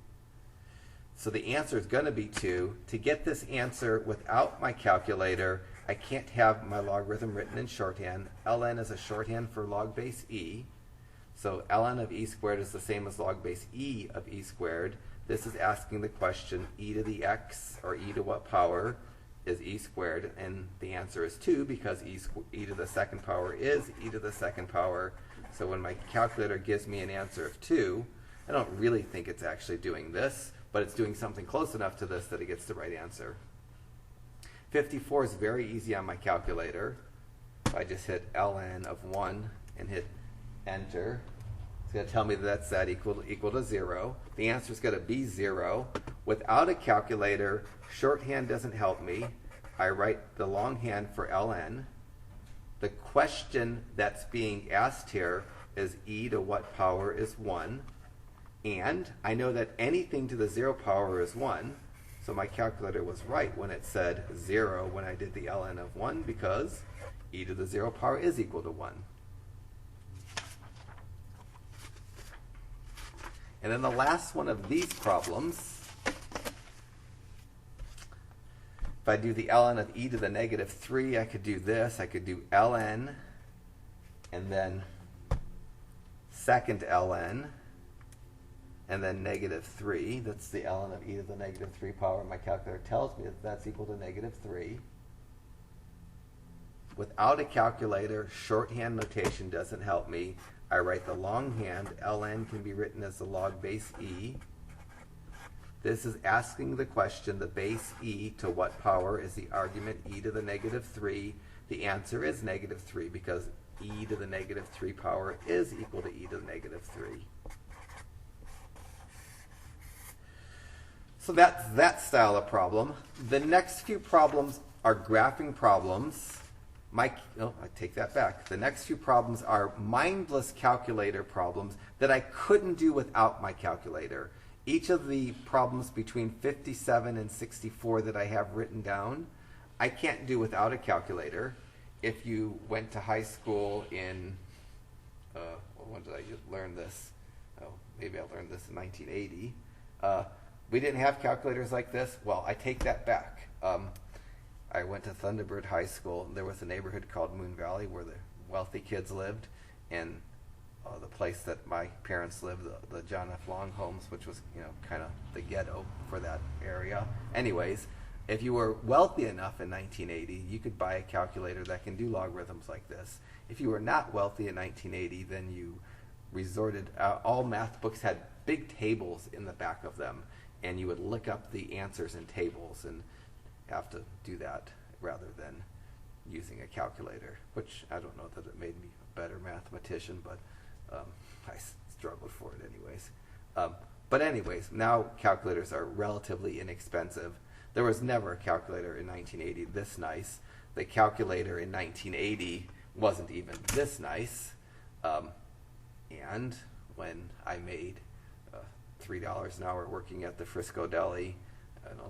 So the answer is going to be 2. To get this answer without my calculator, I can't have my logarithm written in shorthand. ln is a shorthand for log base e. So ln of e squared is the same as log base e of e squared. This is asking the question, e to the x, or e to what power, is e squared? And the answer is 2 because e to the second power is e to the second power. So when my calculator gives me an answer of 2, I don't really think it's actually doing this, but it's doing something close enough to this that it gets the right answer. 54 is very easy on my calculator. If I just hit ln of 1 and hit enter, it's going to tell me that that's equal to 0. The answer is going to be 0. Without a calculator, shorthand doesn't help me. I write the longhand for ln. The question that's being asked here is e to what power is 1. And I know that anything to the 0 power is 1. So my calculator was right when it said 0 when I did the ln of 1, because e to the 0 power is equal to 1. And then the last one of these problems, if I do the ln of e to the negative 3, I could do this. I could do ln and then second ln and then negative 3. That's the ln of e to the negative 3 power. My calculator tells me that that's equal to negative 3. Without a calculator, shorthand notation doesn't help me. I write the longhand. ln can be written as the log base e. This is asking the question, the base e to what power is the argument e to the negative 3. The answer is negative 3 because e to the negative 3 power is equal to e to the negative 3. So that's that style of problem. The next few problems are graphing problems. I take that back. The next few problems are mindless calculator problems that I couldn't do without my calculator. Each of the problems between 57 and 64 that I have written down, I can't do without a calculator. If you went to high school in, when did I learn this? Oh, maybe I learned this in 1980. We didn't have calculators like this. Well, I take that back. I went to Thunderbird High School. There was a neighborhood called Moon Valley where the wealthy kids lived, and the place that my parents lived, the John F. Long homes, which was kind of the ghetto for that area. Anyways, If you were wealthy enough in 1980, you could buy a calculator that can do logarithms like this. If you were not wealthy in 1980, then you resorted, all math books had big tables in the back of them, and you would look up the answers in tables and have to do that rather than using a calculator, which I don't know that it made me a better mathematician, but I struggled for it anyways. But anyways, now calculators are relatively inexpensive. There was never a calculator in 1980 this nice. The calculator in 1980 wasn't even this nice. And when I made $3 an hour working at the Frisco Deli,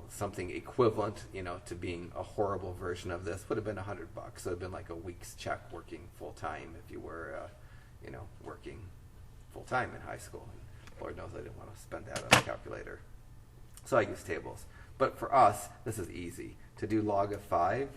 something equivalent, to being a horrible version of this would have been $100. So it would have been like a week's check working full time if you were, working full time in high school. And Lord knows I didn't want to spend that on a calculator. So I use tables. But for us, this is easy. To do log of 5,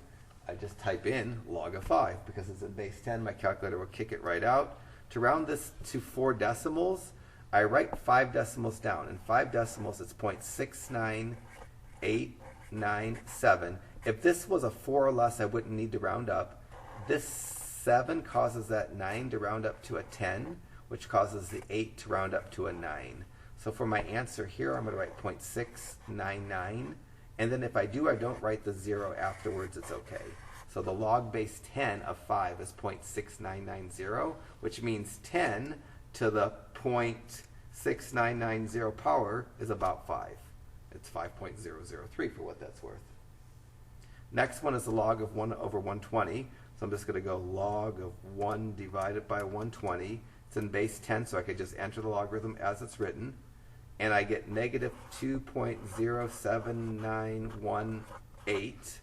I just type in log of 5 because it's in base 10. My calculator will kick it right out. To round this to 4 decimals, I write 5 decimals down. In 5 decimals, it's 0.69897. If this was a 4 or less, I wouldn't need to round up. This 7 causes that 9 to round up to a 10, which causes the 8 to round up to a 9. So for my answer here, I'm going to write 0.699. And then if I don't write the 0 afterwards, it's okay. So the log base 10 of 5 is 0.6990, which means 10 to the 0.6990 power is about 5. It's 5.003 for what that's worth. Next one is the log of 1 over 120. So I'm just going to go log of 1 divided by 120. It's in base 10, so I could just enter the logarithm as it's written. And I get negative 2.07918.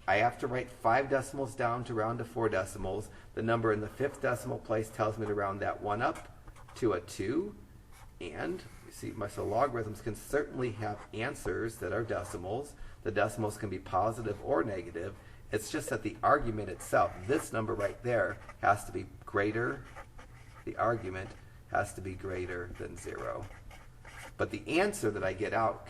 I have to write 5 decimals down to round to 4 decimals. The number in the 5th decimal place tells me to round that 1 up to a 2. And you see, so logarithms can certainly have answers that are decimals. The decimals can be positive or negative. It's just that the argument itself, this number right there, has to be greater. The argument has to be greater than 0. But the answer that I get out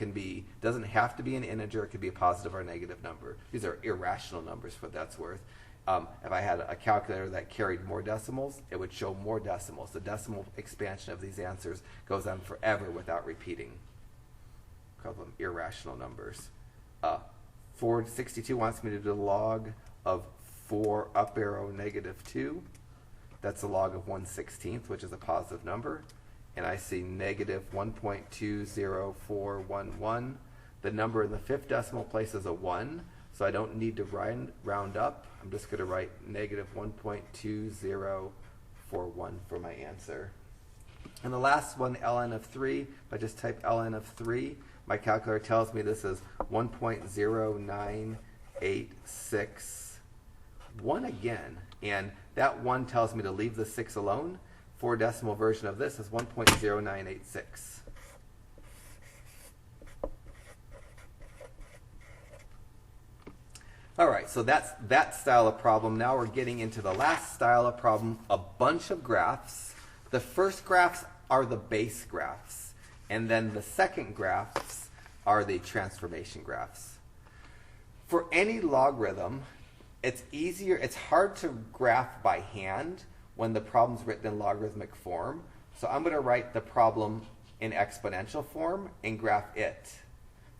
doesn't have to be an integer. It could be a positive or a negative number. These are irrational numbers for what that's worth. If I had a calculator that carried more decimals, it would show more decimals. The decimal expansion of these answers goes on forever without repeating. We call them irrational numbers. 462 wants me to do the log of 4 up arrow negative 2. That's the log of 1/16, which is a positive number. And I see negative 1.20411. The number in the 5th decimal place is a 1, so I don't need to round up. I'm just going to write negative 1.2041 for my answer. And the last one, ln of 3, if I just type ln of 3, my calculator tells me this is 1.09861 again. And that 1 tells me to leave the 6 alone. 4 decimal version of this is 1.0986. All right, so that's that style of problem. Now we're getting into the last style of problem, a bunch of graphs. The first graphs are the base graphs, and then the second graphs are the transformation graphs. For any logarithm, it's hard to graph by hand when the problem's written in logarithmic form. So I'm going to write the problem in exponential form and graph it.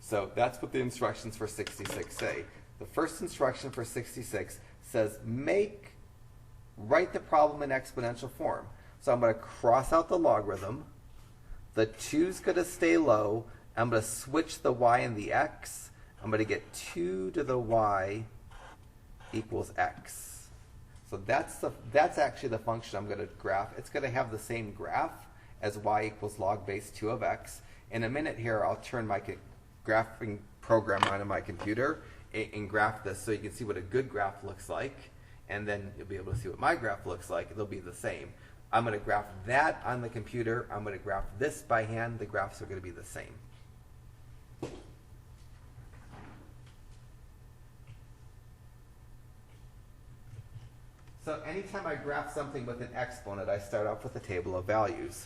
So that's what the instructions for 66 say. The first instruction for 66 says write the problem in exponential form. So I'm going to cross out the logarithm. The 2's going to stay low. I'm going to switch the y and the x. I'm going to get 2 to the y equals x. So that's actually the function I'm going to graph. It's going to have the same graph as y equals log base 2 of x. In a minute here, I'll turn my graphing program on my computer and graph this so you can see what a good graph looks like. And then you'll be able to see what my graph looks like. They'll be the same. I'm going to graph that on the computer. I'm going to graph this by hand. The graphs are going to be the same. So anytime I graph something with an exponent, I start off with a table of values.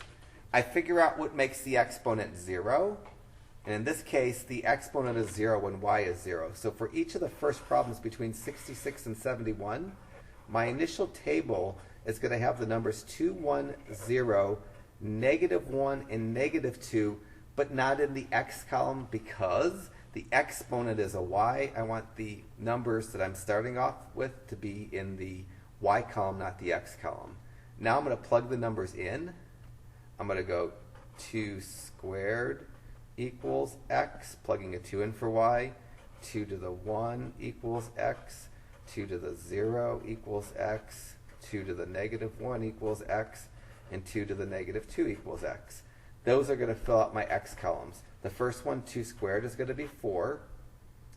I figure out what makes the exponent 0. And in this case, the exponent is 0 when y is 0. So for each of the first problems between 66 and 71, my initial table is going to have the numbers 2, 1, 0, -1, and -2, but not in the x column because the exponent is a y. I want the numbers that I'm starting off with to be in the y column, not the x column. Now I'm going to plug the numbers in. I'm going to go 2 squared equals x, plugging a 2 in for y, 2 to the 1 equals x, 2 to the 0 equals x, 2 to the -1 equals x, and 2 to the -2 equals x. Those are going to fill out my x columns. The first one, 2 squared, is going to be 4.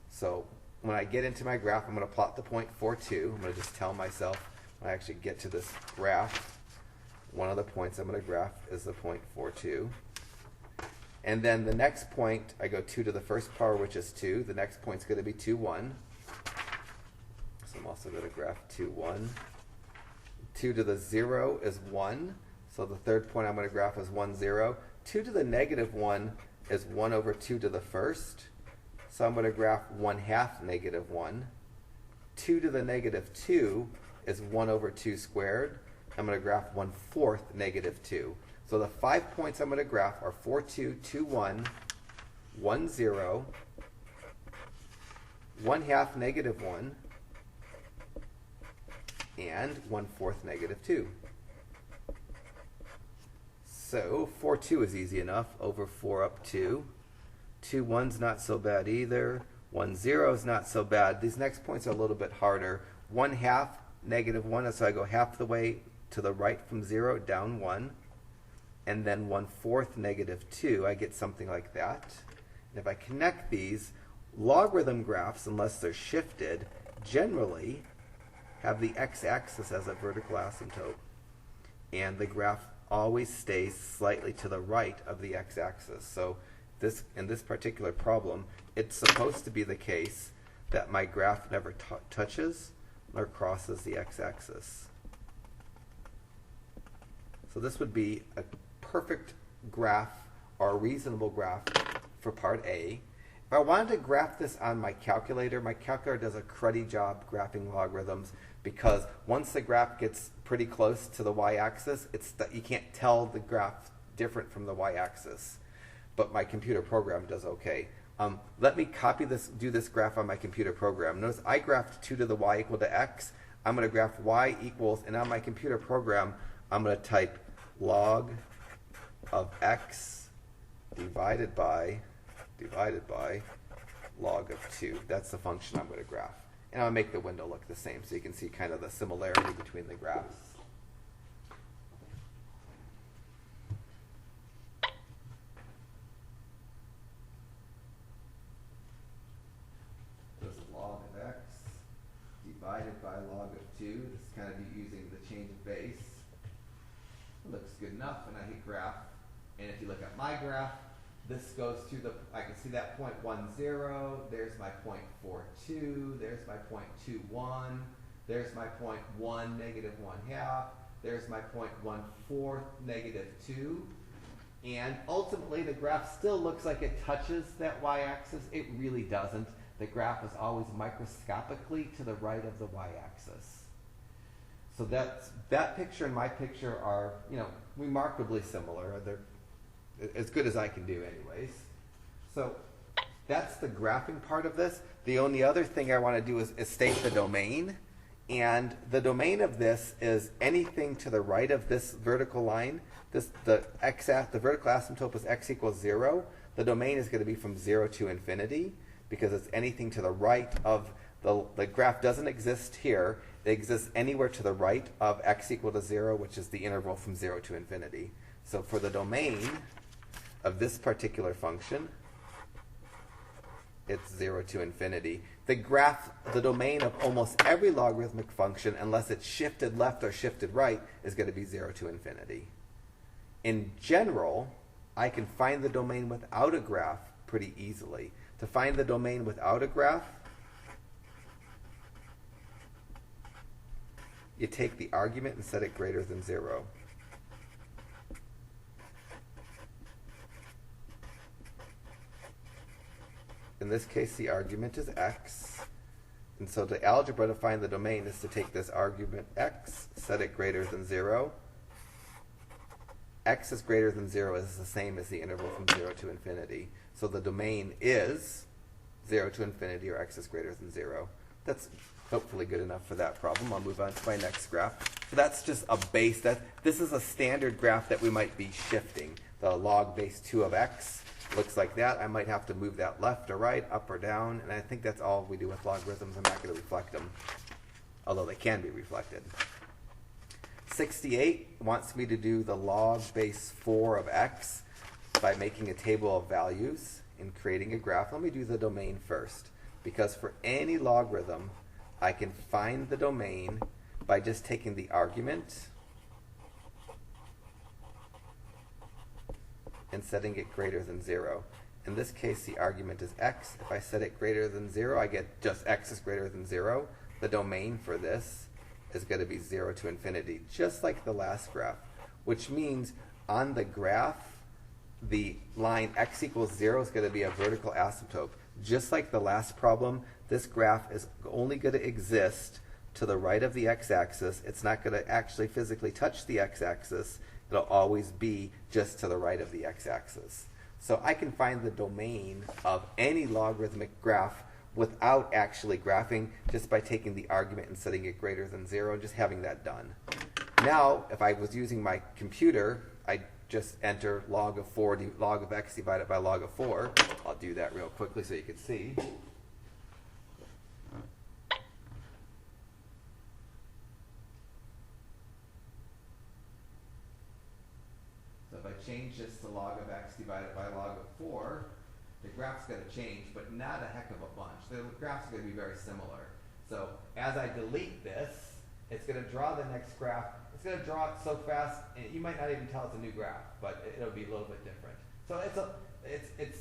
So when I get into my graph, I'm going to plot the point 4, 2. I'm going to just tell myself when I actually get to this graph, one of the points I'm going to graph is the point 4, 2. And then the next point, I go 2 to the first power, which is 2. The next point's going to be 2, 1. So I'm also going to graph 2, 1. 2 to the 0 is 1. So the third point I'm going to graph is 1, 0. 2 to the -1 is 1 over 2 to the first. So I'm going to graph 1/2 -1. 2 to the -2 is 1 over 2 squared. I'm going to graph 1/4 -2. So the 5 points I'm going to graph are 4, 2, 2, 1, 1, 0, 1/2 -1, and 1/4 -2. So 4, 2 is easy enough. Over 4 up 2. 2, 1's not so bad either. 1, 0 is not so bad. These next points are a little bit harder. 1/2 -1, so I go half the way to the right from 0, down 1. And then 1/4 -2, I get something like that. And if I connect these, logarithm graphs, unless they're shifted, generally have the x-axis as a vertical asymptote. And the graph always stays slightly to the right of the x-axis. So in this particular problem, it's supposed to be the case that my graph never touches nor crosses the x-axis. So this would be a perfect graph or a reasonable graph for part A. If I wanted to graph this on my calculator does a cruddy job graphing logarithms because once the graph gets pretty close to the y-axis, you can't tell the graph different from the y-axis. But my computer program does okay. Let me copy this, do this graph on my computer program. Notice I graphed 2 to the y equal to x. I'm going to graph y equals, and on my computer program, I'm going to type log of x divided by log of 2. That's the function I'm going to graph. And I'll make the window look the same so you can see kind of the similarity between the graphs. This is log of x divided by log of 2. This is kind of using the change of base. It looks good enough, and I hit graph. And if you look at my graph, this goes to the, I can see that point 1, 0, there's my point 4, 2, there's my point 2, 1, there's my point 1, -1/2, there's my point 1/4, -2, and ultimately the graph still looks like it touches that y-axis. It really doesn't. The graph is always microscopically to the right of the y-axis. So that picture and my picture are, remarkably similar. They're as good as I can do anyways. So that's the graphing part of this. The only other thing I want to do is state the domain. And the domain of this is anything to the right of this vertical line. The vertical asymptote is x equals 0. The domain is going to be from 0 to infinity because it's anything to the right of the graph doesn't exist here. It exists anywhere to the right of x equal to 0, which is the interval from 0 to infinity. So for the domain of this particular function, it's 0 to infinity. The domain of almost every logarithmic function, unless it's shifted left or shifted right, is going to be 0 to infinity. In general, I can find the domain without a graph pretty easily. To find the domain without a graph, you take the argument and set it greater than 0. In this case, the argument is x. And so the algebra to find the domain is to take this argument x, set it greater than 0. X is greater than 0 is the same as the interval from 0 to infinity. So the domain is 0 to infinity, or x is greater than 0. That's hopefully good enough for that problem. I'll move on to my next graph. So that's just a base. This is a standard graph that we might be shifting. The log base 2 of x looks like that. I might have to move that left or right, up or down, and I think that's all we do with logarithms. I'm not going to reflect them, although they can be reflected. 68 wants me to do the log base 4 of x by making a table of values and creating a graph. Let me do the domain first, because for any logarithm, I can find the domain by just taking the argument and setting it greater than 0. In this case, the argument is x. If I set it greater than 0, I get just x is greater than 0. The domain for this is going to be 0 to infinity, just like the last graph, which means on the graph, the line x equals 0 is going to be a vertical asymptote. Just like the last problem, this graph is only going to exist to the right of the x-axis. It's not going to actually physically touch the x-axis. It'll always be just to the right of the x-axis. So I can find the domain of any logarithmic graph without actually graphing, just by taking the argument and setting it greater than 0 and just having that done. Now, if I was using my computer, I'd just enter log of 4, log of x divided by log of 4. I'll do that real quickly so you can see. So if I change this to log of x divided by log of 4, the graph's going to change, but not a heck of a bunch. The graph's going to be very similar. So as I delete this, it's going to draw the next graph. It's going to draw it so fast, and you might not even tell it's a new graph, but it'll be a little bit different. So it's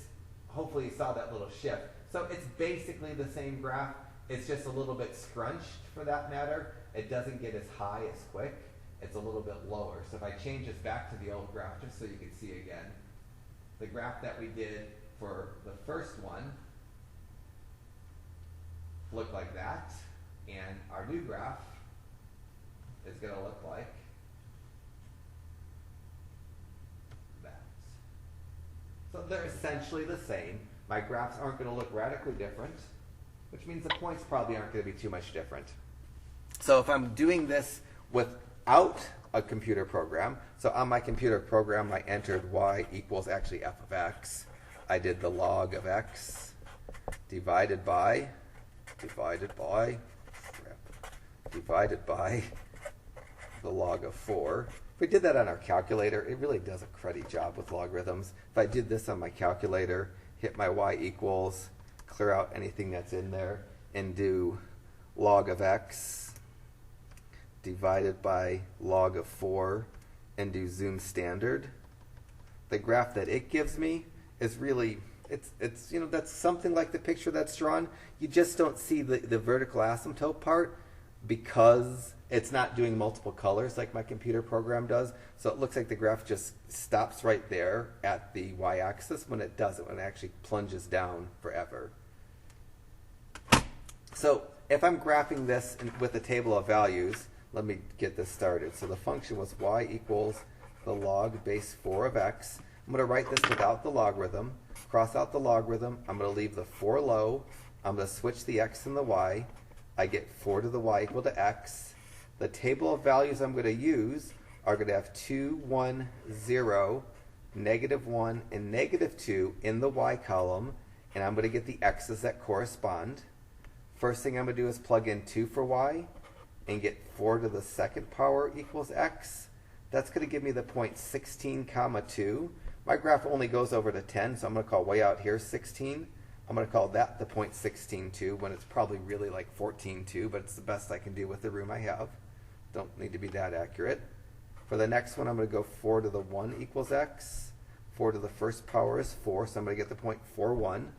hopefully you saw that little shift. So it's basically the same graph. It's just a little bit scrunched, for that matter. It doesn't get as high as quick. It's a little bit lower. So if I change this back to the old graph, just so you can see again, the graph that we did for the first one looked like that, and our new graph is going to look like that. So they're essentially the same. My graphs aren't going to look radically different, which means the points probably aren't going to be too much different. So if I'm doing this without a computer program, so on my computer program I entered y equals actually f of x. I did the log of x divided by the log of 4. If we did that on our calculator, it really does a cruddy job with logarithms. If I did this on my calculator, hit my y equals, clear out anything that's in there, and do log of x divided by log of 4, and do zoom standard, the graph that it gives me is really, it's that's something like the picture that's drawn. You just don't see the vertical asymptote part because it's not doing multiple colors like my computer program does. So it looks like the graph just stops right there at the y-axis when it doesn't, when it actually plunges down forever. So if I'm graphing this with a table of values, let me get this started. So the function was y equals the log base 4 of x. I'm going to write this without the logarithm. Cross out the logarithm. I'm going to leave the 4 low. I'm going to switch the x and the y. I get 4 to the y equal to x. The table of values I'm going to use are going to have 2, 1, 0, -1, and -2 in the y column, and I'm going to get the x's that correspond. First thing I'm going to do is plug in 2 for y and get 4 to the second power equals x. That's going to give me the point 16, 2. My graph only goes over to 10, so I'm going to call way out here 16. I'm going to call that the point 16, 2, when it's probably really like 14, 2, but it's the best I can do with the room I have. Don't need to be that accurate. For the next one, I'm going to go 4 to the 1 equals x. 4 to the first power is 4, so I'm going to get the point 4, 1.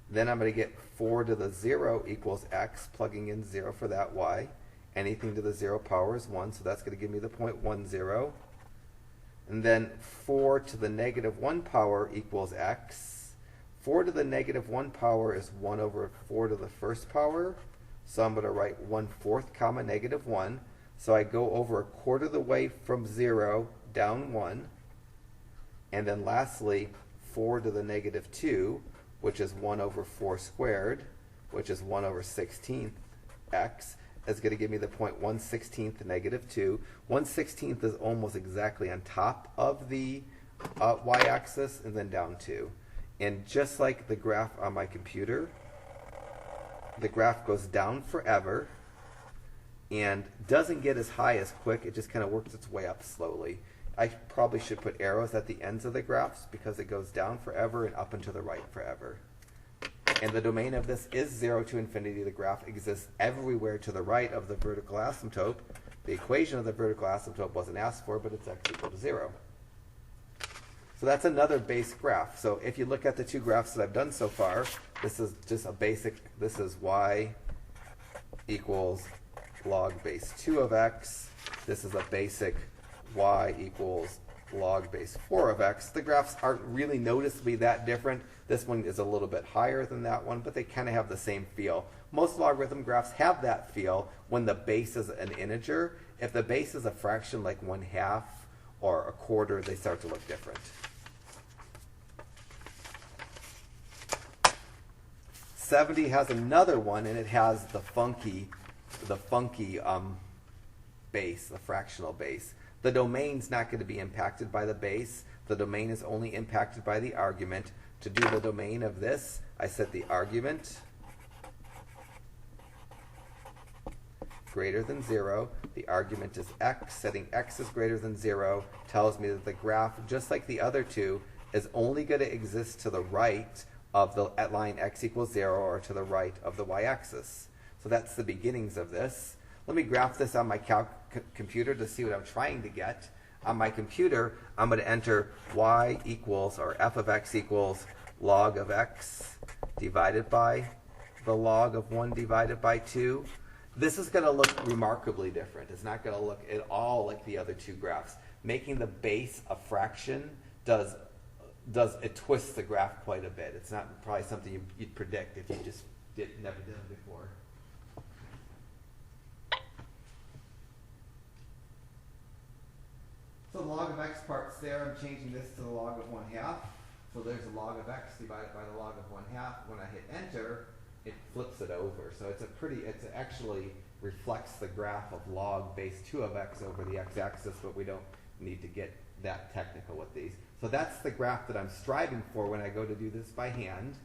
Then I'm going to get 4 to the 0 equals x, plugging in 0 for that y. Anything to the 0 power is 1, so that's going to give me the point 1, 0. And then 4 to the -1 power equals x. 4 to the negative 1 power is 1 over 4 to the first power. So I'm going to write 1/4 comma negative 1. So I go over a quarter of the way from 0 down 1. And then lastly, 4 to the negative 2, which is 1 over 4 squared, which is 1 over 16th x, is going to give me the point 1/16 negative 2. 1/16 is almost exactly on top of the y-axis and then down 2. And just like the graph on my computer, the graph goes down forever and doesn't get as high as quick. It just kind of works its way up slowly. I probably should put arrows at the ends of the graphs because it goes down forever and up and to the right forever. And the domain of this is 0 to infinity. The graph exists everywhere to the right of the vertical asymptote. The equation of the vertical asymptote wasn't asked for, but it's x equal to 0. So that's another base graph. So if you look at the two graphs that I've done so far, this is just a basic, this is y equals log base 2 of x. This is a basic y equals log base 4 of x. The graphs aren't really noticeably that different. This one is a little bit higher than that one, but they kind of have the same feel. Most logarithm graphs have that feel when the base is an integer. If the base is a fraction like 1/2 or a quarter, they start to look different. 70 has another one, and it has the funky base, the fractional base. The domain's not going to be impacted by the base. The domain is only impacted by the argument. To do the domain of this, I set the argument greater than 0. The argument is x. Setting x is greater than 0 tells me that the graph, just like the other two, is only going to exist to the right of the at line x equals 0 or to the right of the y-axis. So that's the beginnings of this. Let me graph this on my computer to see what I'm trying to get. On my computer, I'm going to enter y equals, or f of x equals log of x divided by the log of 1 divided by 2. This is going to look remarkably different. It's not going to look at all like the other two graphs. Making the base a fraction it twists the graph quite a bit. It's not probably something you'd predict if you just never did it before. So the log of x part's there. I'm changing this to the log of 1/2. So there's a log of x divided by the log of 1/2. When I hit enter, it flips it over. So it actually reflects the graph of log base 2 of x over the x-axis, but we don't need to get that technical with these. So that's the graph that I'm striving for when I go to do this by hand.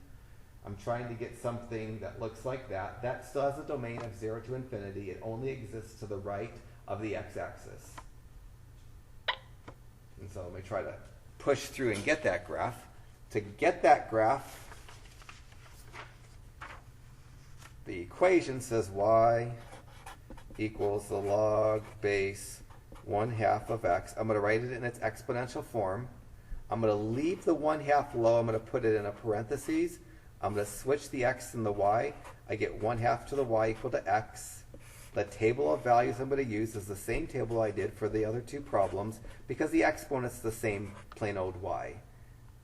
I'm trying to get something that looks like that. That still has a domain of 0 to infinity. It only exists to the right of the x-axis. And so let me try to push through and get that graph. To get that graph, the equation says y equals the log base 1/2 of x. I'm going to write it in its exponential form. I'm going to leave the 1/2 low. I'm going to put it in a parentheses. I'm going to switch the x and the y. I get 1/2 to the y equal to x. The table of values I'm going to use is the same table I did for the other two problems because the exponent's the same plain old y.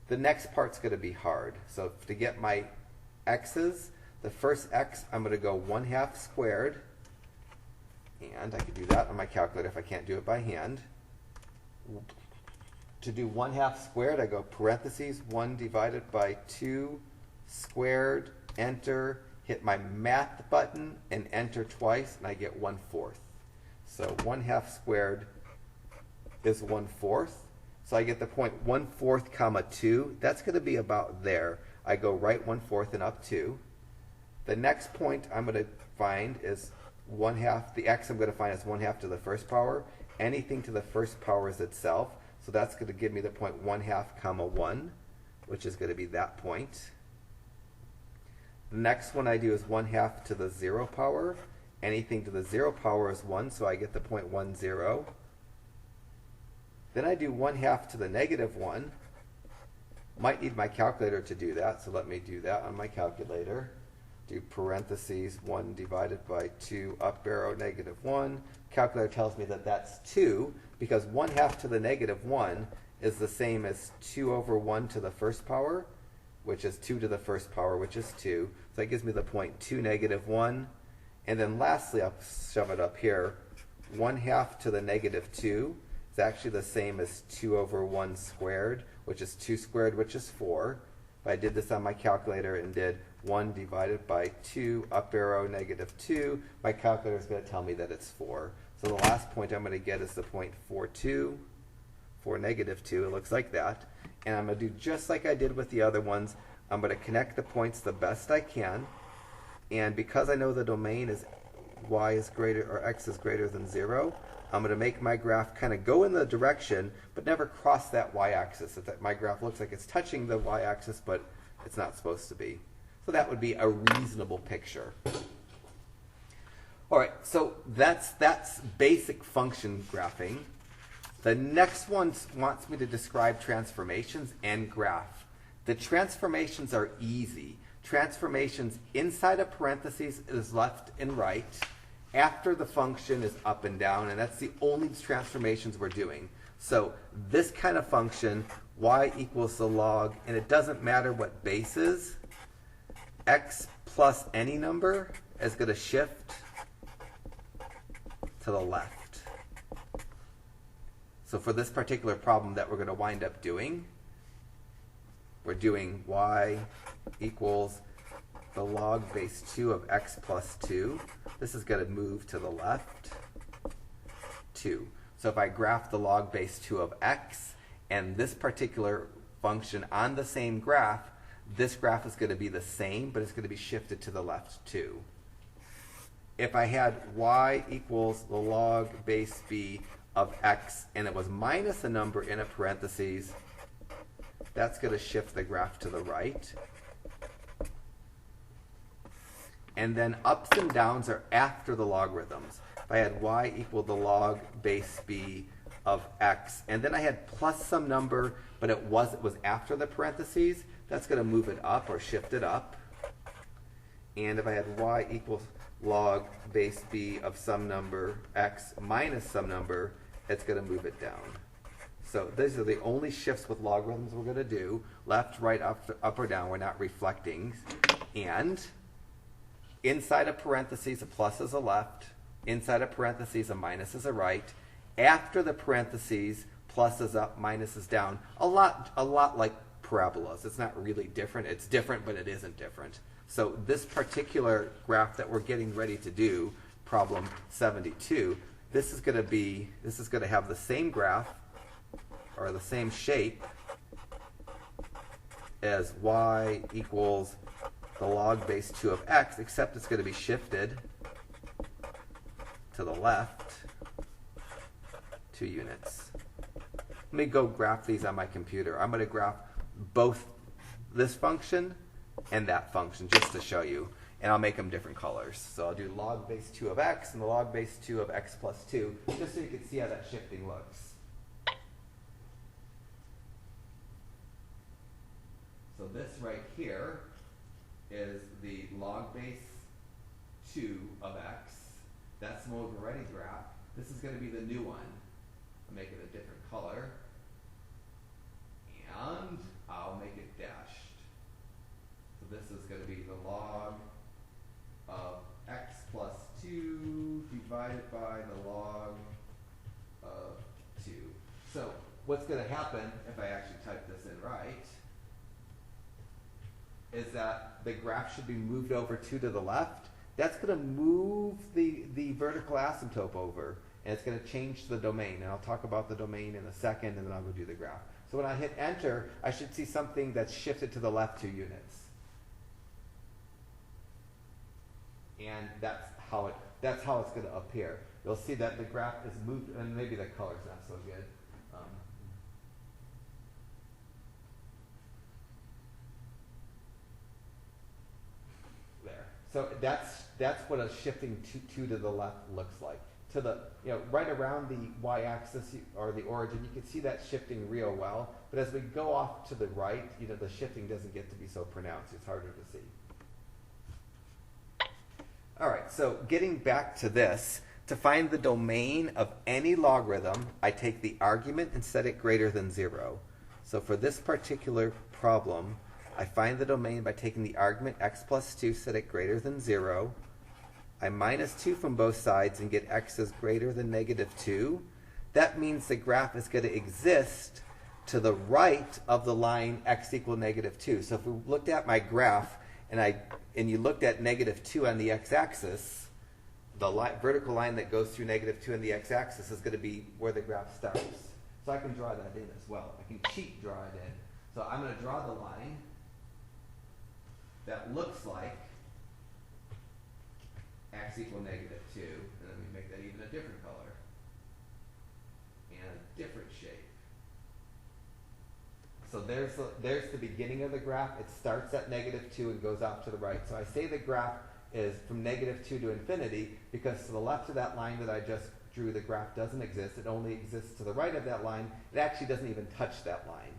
The next part's going to be hard. So to get my x's, the first x, I'm going to go 1/2 squared. And I could do that on my calculator if I can't do it by hand. To do 1/2 squared, I go parentheses 1 divided by 2 squared, enter, hit my math button, and enter twice, and I get 1/4. So 1/2 squared is 1/4. So I get the point 1/4 comma 2. That's going to be about there. I go right 1/4 and up 2. The next point I'm going to find is 1/2. The x I'm going to find is 1/2 to the first power. Anything to the first power is itself. So that's going to give me the point 1/2 comma 1, which is going to be that point. The next one I do is 1/2 to the 0 power. Anything to the 0 power is 1, so I get the point 1, 0. Then I do 1/2 to the negative 1. Might need my calculator to do that, so let me do that on my calculator. Do parentheses 1 divided by 2 up arrow negative 1. Calculator tells me that that's 2 because 1/2 to the negative 1 is the same as 2 over 1 to the first power, which is 2 to the first power, which is 2. So that gives me the point 2, negative 1. And then lastly, I'll shove it up here. 1/2 to the negative 2 is actually the same as 2 over 1 squared, which is 2 squared, which is 4. If I did this on my calculator and did 1 divided by 2, up arrow, negative 2, my calculator is going to tell me that it's 4. So the last point I'm going to get is the point 42, 4, negative 2. It looks like that. And I'm going to do just like I did with the other ones. I'm going to connect the points the best I can. And because I know the domain is y is greater or x is greater than 0, I'm going to make my graph kind of go in the direction but never cross that y-axis. So that my graph looks like it's touching the y-axis, but it's not supposed to be. So that would be a reasonable picture. All right, so that's basic function graphing. The next one wants me to describe transformations and graph. The transformations are easy. Transformations inside of parentheses is left and right. After the function is up and down, and that's the only transformations we're doing. So this kind of function, y equals the log, and it doesn't matter what base is, x plus any number is going to shift to the left. So for this particular problem that we're going to wind up doing, we're doing y equals the log base 2 of x plus 2. This is going to move to the left, 2. So if I graph the log base 2 of x and this particular function on the same graph, this graph is going to be the same, but it's going to be shifted to the left 2. If I had y equals the log base b of x and it was minus a number in a parentheses, that's going to shift the graph to the right. And then ups and downs are after the logarithms. If I had y equal the log base b of x, and then I had plus some number, but it was after the parentheses, that's going to move it up or shift it up. And if I had y equals log base b of some number x minus some number, it's going to move it down. So these are the only shifts with logarithms we're going to do. Left, right, up or down. We're not reflecting. And inside of parentheses, a plus is a left. Inside of parentheses, a minus is a right. After the parentheses, plus is up, minus is down. A lot like parabolas. It's not really different. It's different, but it isn't different. So this particular graph that we're getting ready to do, problem 72, this is going to have the same graph or the same shape as y equals the log base 2 of x, except it's going to be shifted to the left 2 units. Let me go graph these on my computer. I'm going to graph both this function and that function just to show you, and I'll make them different colors. So I'll do log base 2 of x and the log base 2 of x plus 2, just so you can see how that shifting looks. So this right here is the log base 2 of x. That's the one we've already graphed. This is going to be the new one. I'll make it a different color. And I'll make it dashed. So this is going to be the log of x plus 2 divided by the log of 2. So what's going to happen if I actually type this in right is that the graph should be moved over 2 to the left. That's going to move the vertical asymptote over, and it's going to change the domain. And I'll talk about the domain in a second, and then I'll go do the graph. So when I hit enter, I should see something that's shifted to the left 2 units. And that's how it's going to appear. You'll see that the graph is moved, and maybe the color's not so good. So that's what a shifting 2 to the left looks like. To the right around the y-axis or the origin, you can see that shifting real well. But as we go off to the right, the shifting doesn't get to be so pronounced. It's harder to see. All right. So getting back to this, to find the domain of any logarithm, I take the argument and set it greater than 0. So for this particular problem, I find the domain by taking the argument x plus 2, set it greater than 0. I minus 2 from both sides and get x is greater than negative 2. That means the graph is going to exist to the right of the line x equal negative 2. So if we looked at my graph and you looked at negative 2 on the x-axis, the vertical line that goes through negative 2 on the x-axis is going to be where the graph starts. So I can draw that in as well. I can cheat draw it in. So I'm going to draw the line that looks like x equal negative 2, and then we make that even a different color and a different shape. So there's the beginning of the graph. It starts at negative 2 and goes out to the right. So I say the graph is from negative 2 to infinity because to the left of that line that I just drew, the graph doesn't exist. It only exists to the right of that line. It actually doesn't even touch that line.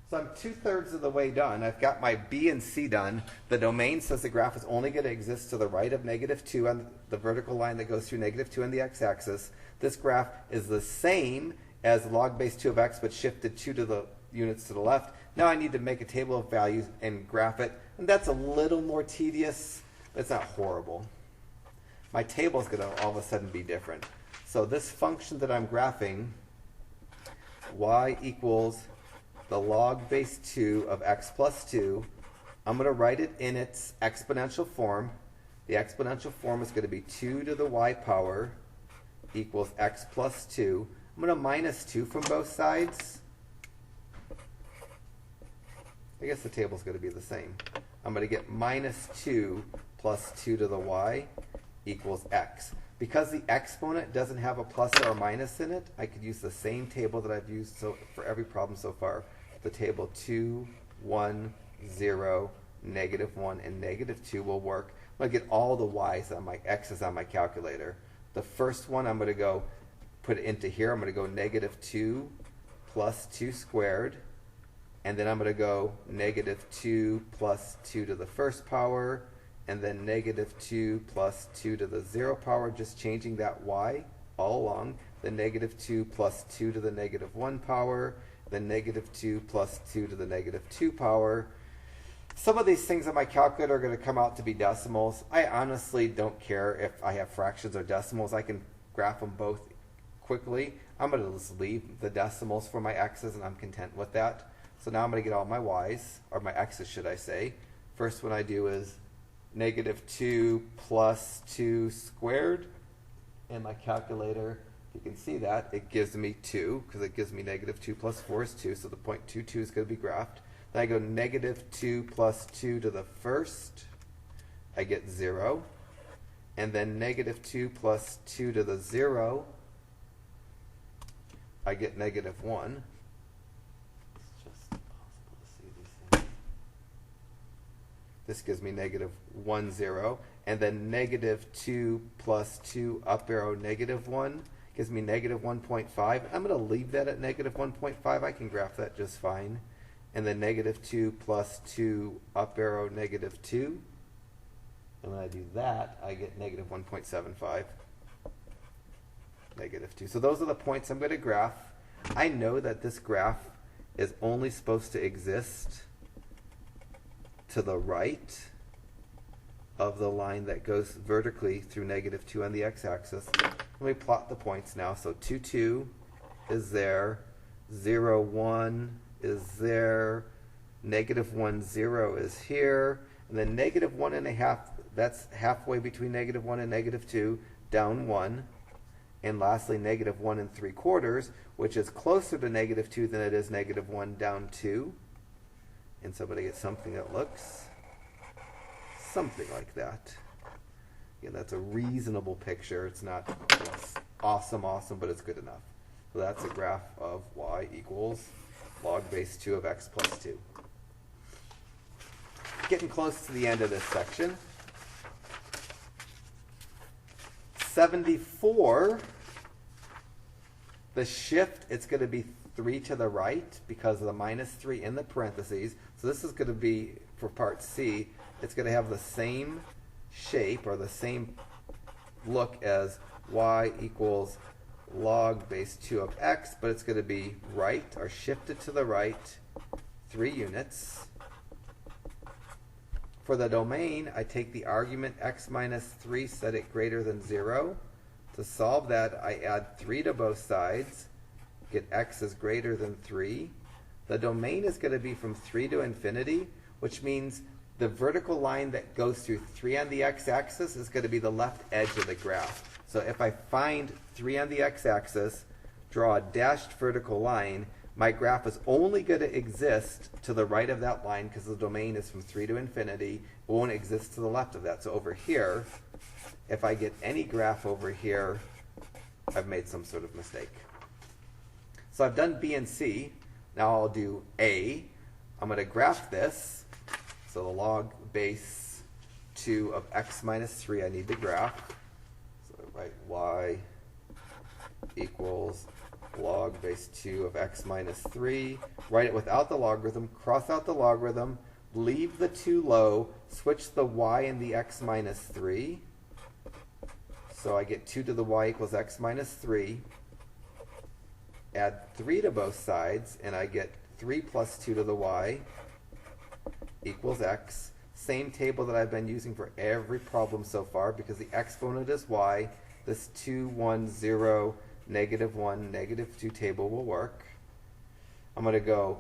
So I'm 2/3 of the way done. I've got my B and C done. The domain says the graph is only going to exist to the right of negative 2 on the vertical line that goes through negative 2 on the x-axis. This graph is the same as log base 2 of x, but shifted 2 to the units to the left. Now I need to make a table of values and graph it. And that's a little more tedious, but it's not horrible. My table is going to all of a sudden be different. So this function that I'm graphing, y equals the log base 2 of x plus 2, I'm going to write it in its exponential form. The exponential form is going to be 2 to the y power equals x plus 2. I'm going to minus 2 from both sides. I guess the table is going to be the same. I'm going to get minus 2 plus 2 to the y equals x. Because the exponent doesn't have a plus or a minus in it, I could use the same table that I've used for every problem so far. The table 2, 1, 0, negative 1, and negative 2 will work. I'm going to get all the y's on my x's on my calculator. The first one I'm going to go put it into here. I'm going to go negative 2 plus 2 squared. And then I'm going to go negative 2 plus 2 to the first power. And then negative 2 plus 2 to the 0 power, just changing that y all along. Then negative 2 plus 2 to the negative 1 power. Then negative 2 plus 2 to the negative 2 power. Some of these things on my calculator are going to come out to be decimals. I honestly don't care if I have fractions or decimals. I can graph them both quickly. I'm going to just leave the decimals for my x's, and I'm content with that. So now I'm going to get all my y's, or my x's should I say. First one I do is negative 2 plus 2 squared. And my calculator, you can see that, it gives me 2, because it gives me negative 2 plus 4 is 2, so the point 2, 2 is going to be graphed. Then I go negative 2 plus 2 to the first, I get 0. And then negative 2 plus 2 to the 0, I get negative 1. It's just impossible to see these things. This gives me negative 1, 0. And then negative 2 plus 2 up arrow negative 1 gives me negative 1.5. I'm going to leave that at negative 1.5. I can graph that just fine. And then negative 2 plus 2 up arrow negative 2. And when I do that, I get negative 1.75. Negative 2. So those are the points I'm going to graph. I know that this graph is only supposed to exist to the right of the line that goes vertically through negative 2 on the x-axis. Let me plot the points now. So 2, 2 is there. 0, 1 is there. Negative 1, 0 is here. And then negative 1.5, that's halfway between negative 1 and negative 2, down 1. And lastly, negative 1 3/4, which is closer to negative 2 than it is negative 1, down 2. And so I'm going to get something that looks something like that. Again, that's a reasonable picture. It's not awesome, but it's good enough. So that's a graph of y equals log base 2 of x plus 2. Getting close to the end of this section. 74, the shift, it's going to be 3 to the right because of the minus 3 in the parentheses. So this is going to be, for part C, it's going to have the same shape or the same look as y equals log base 2 of x, but it's going to be right or shifted to the right 3 units. For the domain, I take the argument x minus 3, set it greater than 0. To solve that, I add 3 to both sides, get x is greater than 3. The domain is going to be from 3 to infinity, which means the vertical line that goes through 3 on the x-axis is going to be the left edge of the graph. So if I find 3 on the x-axis, draw a dashed vertical line, my graph is only going to exist to the right of that line because the domain is from 3 to infinity. It won't exist to the left of that. So over here, if I get any graph over here, I've made some sort of mistake. So I've done B and C. Now I'll do A. I'm going to graph this. So the log base 2 of x minus 3 I need to graph. So I write y equals log base 2 of x minus 3. Write it without the logarithm. Cross out the logarithm. Leave the 2 low. Switch the y and the x minus 3. So I get 2 to the y equals x minus 3. Add 3 to both sides, and I get 3 plus 2 to the y equals x. Same table that I've been using for every problem so far, because the exponent is y. This 2, 1, 0, negative 1, negative 2 table will work. I'm going to go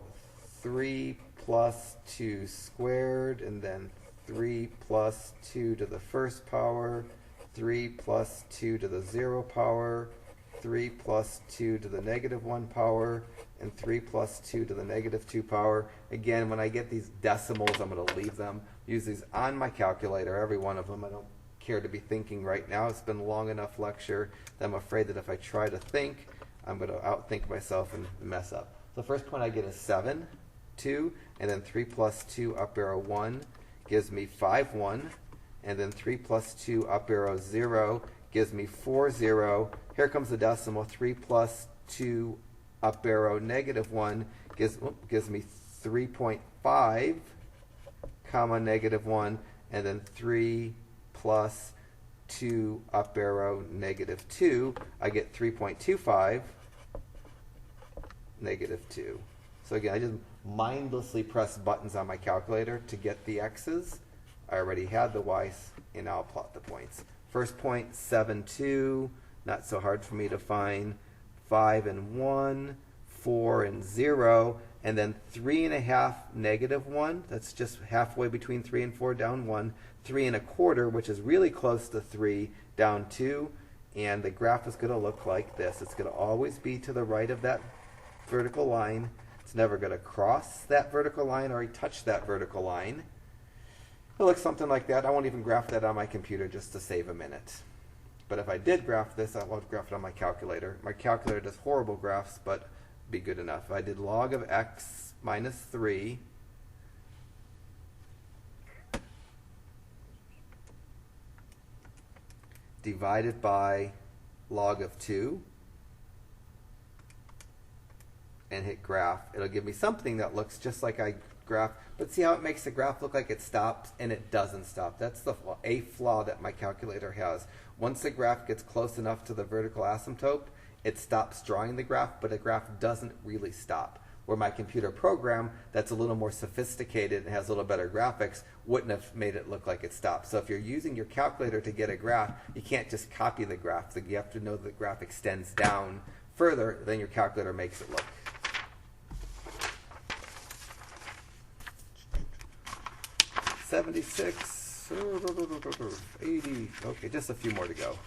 3 plus 2 squared, and then 3 plus 2 to the first power, 3 plus 2 to the 0 power, 3 plus 2 to the negative 1 power, and 3 plus 2 to the negative 2 power. Again, when I get these decimals, I'm going to leave them. Use these on my calculator, every one of them. I don't care to be thinking right now. It's been a long enough lecture that I'm afraid that if I try to think, I'm going to outthink myself and mess up. So the first point I get is 7, 2, and then 3 plus 2 up arrow 1 gives me 5, 1. And then 3 plus 2 up arrow 0 gives me 4, 0. Here comes the decimal. 3 plus 2 up arrow negative 1 gives me 3.5, comma negative 1. And then 3 plus 2 up arrow negative 2, I get 3.25, negative 2. So again, I just mindlessly press buttons on my calculator to get the x's. I already had the y's, and now I'll plot the points. First point, 7, 2, not so hard for me to find. 5 and 1, 4 and 0, and then 3.5, negative 1. That's just halfway between 3 and 4, down 1. 3 1/4, which is really close to 3, down 2. And the graph is going to look like this. It's going to always be to the right of that vertical line. It's never going to cross that vertical line or touch that vertical line. It looks something like that. I won't even graph that on my computer just to save a minute. But if I did graph this, I won't graph it on my calculator. My calculator does horrible graphs, but be good enough. If I did log of x minus 3, divided by log of 2, and hit graph, it'll give me something that looks just like I graph. But see how it makes the graph look like it stops, and it doesn't stop. That's a flaw that my calculator has. Once the graph gets close enough to the vertical asymptote, it stops drawing the graph, but the graph doesn't really stop. Where my computer program, that's a little more sophisticated and has a little better graphics, wouldn't have made it look like it stopped. So if you're using your calculator to get a graph, you can't just copy the graph. You have to know the graph extends down further than your calculator makes it look. (76), 80, okay, just a few more to go.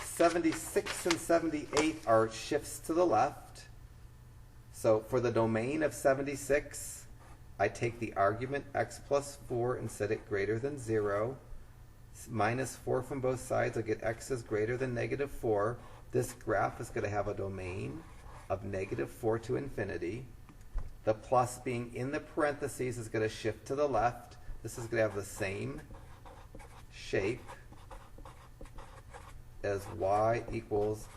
76 and 78 are shifts to the left. So for the domain of 76, I take the argument x plus 4 and set it greater than 0. Minus 4 from both sides, I get x is greater than negative 4. This graph is going to have a domain of negative 4 to infinity. The plus being in the parentheses is going to shift to the left. This is going to have the same shape as y equals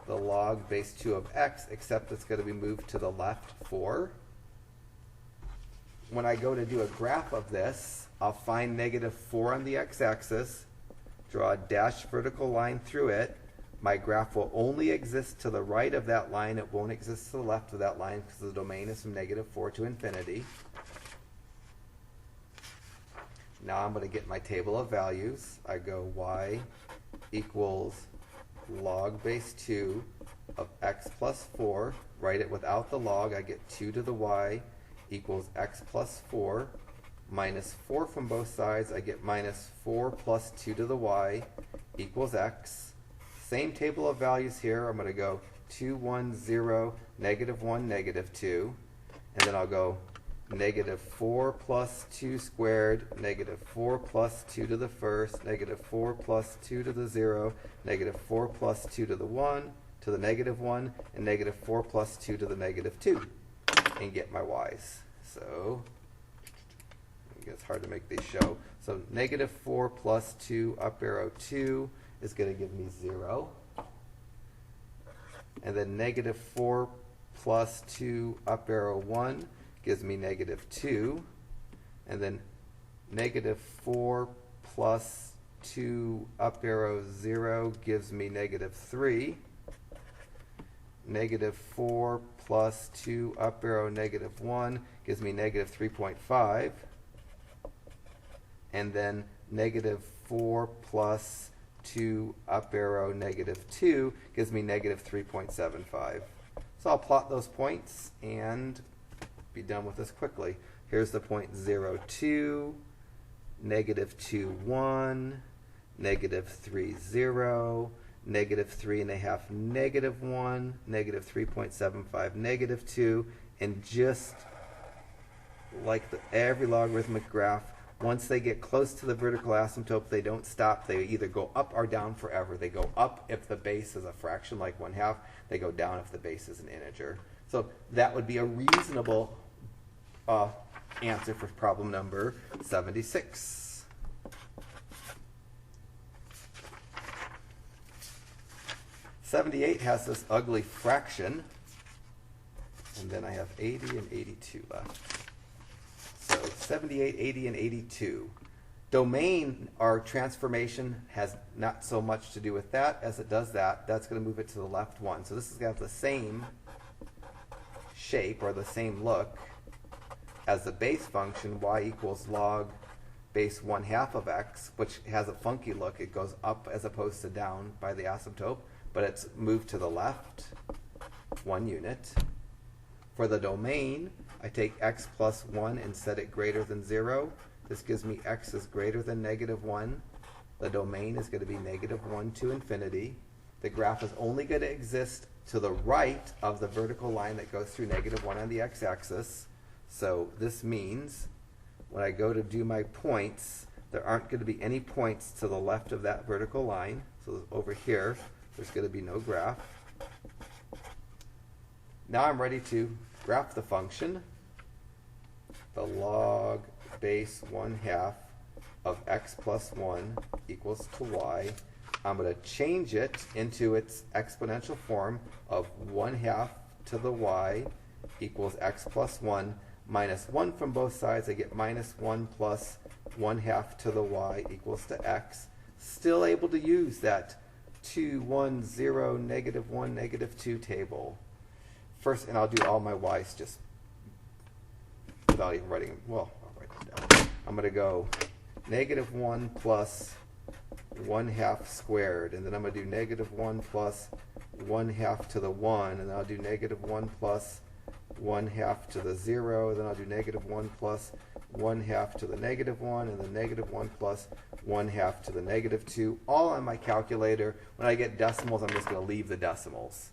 the log base 2 of x, except it's going to be moved to the left 4. When I go to do a graph of this, I'll find negative 4 on the x-axis, draw a dashed vertical line through it. My graph will only exist to the right of that line. It won't exist to the left of that line because the domain is from negative 4 to infinity. Now I'm going to get my table of values. I go y equals log base 2 of x plus 4. Write it without the log. I get 2 to the y equals x plus 4. Minus 4 from both sides. I get minus 4 plus 2 to the y equals x. Same table of values here. I'm going to go 2, 1, 0, negative 1, negative 2. And then I'll go negative 4 plus 2 squared, negative 4 plus 2 to the first, negative 4 plus 2 to the 0, negative 4 plus 2 to the 1, to the negative 1, and negative 4 plus 2 to the negative 2, and get my y's. So it's hard to make these show. So negative 4 plus 2 up arrow 2 is going to give me 0. And then negative 4 plus 2 up arrow 1 gives me negative 2. And then negative 4 plus 2 up arrow 0 gives me negative 3. Negative 4 plus 2 up arrow negative 1 gives me negative 3.5. And then negative 4 plus 2 up arrow negative 2 gives me negative 3.75. So I'll plot those points and be done with this quickly. Here's the point 0, 2, negative 2, 1, negative 3, 0, negative 3.5, negative 1, negative 3.75, negative 2, and just like every logarithmic graph, once they get close to the vertical asymptote, they don't stop. They either go up or down forever. They go up if the base is a fraction, like 1/2. They go down if the base is an integer. So that would be a reasonable answer for problem number 76. '78 has this ugly fraction, and then I have 80 and 82 left. So 78, 80, and 82. Domain, or transformation, has not so much to do with that as it does that. That's going to move it to the left one. So this is going to have the same shape, or the same look, as the base function, y equals log base 1/2 of x, which has a funky look. It goes up as opposed to down by the asymptote, but it's moved to the left 1 unit. For the domain, I take x plus 1 and set it greater than 0. This gives me x is greater than negative 1. The domain is going to be negative 1 to infinity. The graph is only going to exist to the right of the vertical line that goes through negative 1 on the x-axis. So this means when I go to do my points, there aren't going to be any points to the left of that vertical line. So over here, there's going to be no graph. Now I'm ready to graph the function. The log base 1/2 of x plus 1 equals to y. I'm going to change it into its exponential form of 1/2 to the y equals x plus 1 minus 1 from both sides. I get minus 1 plus 1/2 to the y equals to x. Still able to use that 2, 1, 0, negative 1, negative 2 table. First, and I'll do all my y's just without even writing them. Well, I'll write them down. I'm going to go negative 1 plus 1/2 squared, and then I'm going to do negative 1 plus 1/2 to the 1, and then I'll do negative 1 plus 1/2 to the 0, and then I'll do negative 1 plus 1/2 to the negative 1, and then negative 1 plus 1/2 to the negative 2, all on my calculator. When I get decimals, I'm just going to leave the decimals.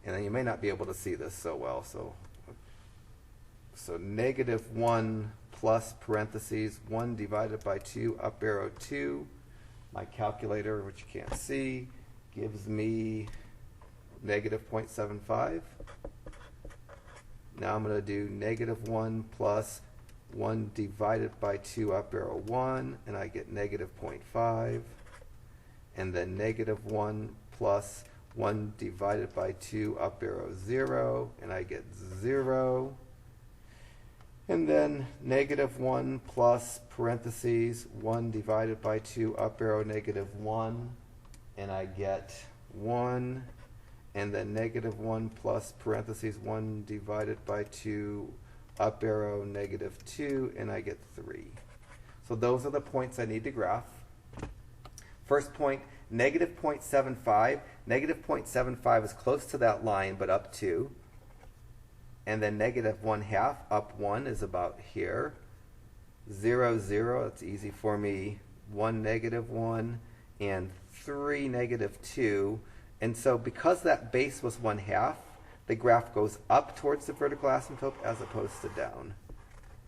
And then you may not be able to see this so well. So negative 1 plus parentheses 1 divided by 2 up arrow 2. My calculator, which you can't see, gives me negative 0.75. Now I'm going to do negative 1 plus 1 divided by 2 up arrow 1, and I get negative 0.5. And then negative 1 plus 1 divided by 2 up arrow 0, and I get 0. And then negative 1 plus parentheses 1 divided by 2 up arrow negative 1, and I get 1. And then negative 1 plus parentheses 1 divided by 2 up arrow negative 2, and I get 3. So those are the points I need to graph. First point, negative 0.75. Negative 0.75 is close to that line, but up 2. And then negative 1/2, up 1 is about here. 0, 0, that's easy for me. 1, negative 1, and 3, negative 2. And so because that base was 1/2, the graph goes up towards the vertical asymptote as opposed to down.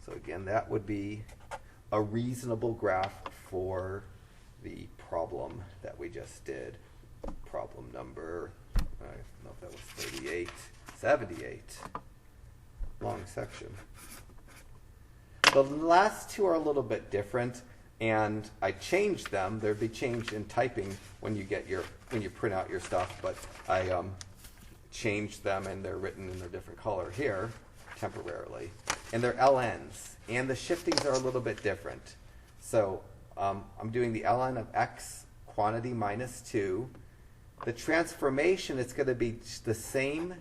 So again, that would be a reasonable graph for the problem that we just did. Problem number, I don't know if that was 38, 78. Long section. The last two are a little bit different, and I changed them. There'd be changed in typing when you print out your stuff, but I changed them, and they're written in a different color here temporarily. And they're LNs, and the shiftings are a little bit different. So I'm doing the ln of x quantity minus 2. The transformation, it's going to be the same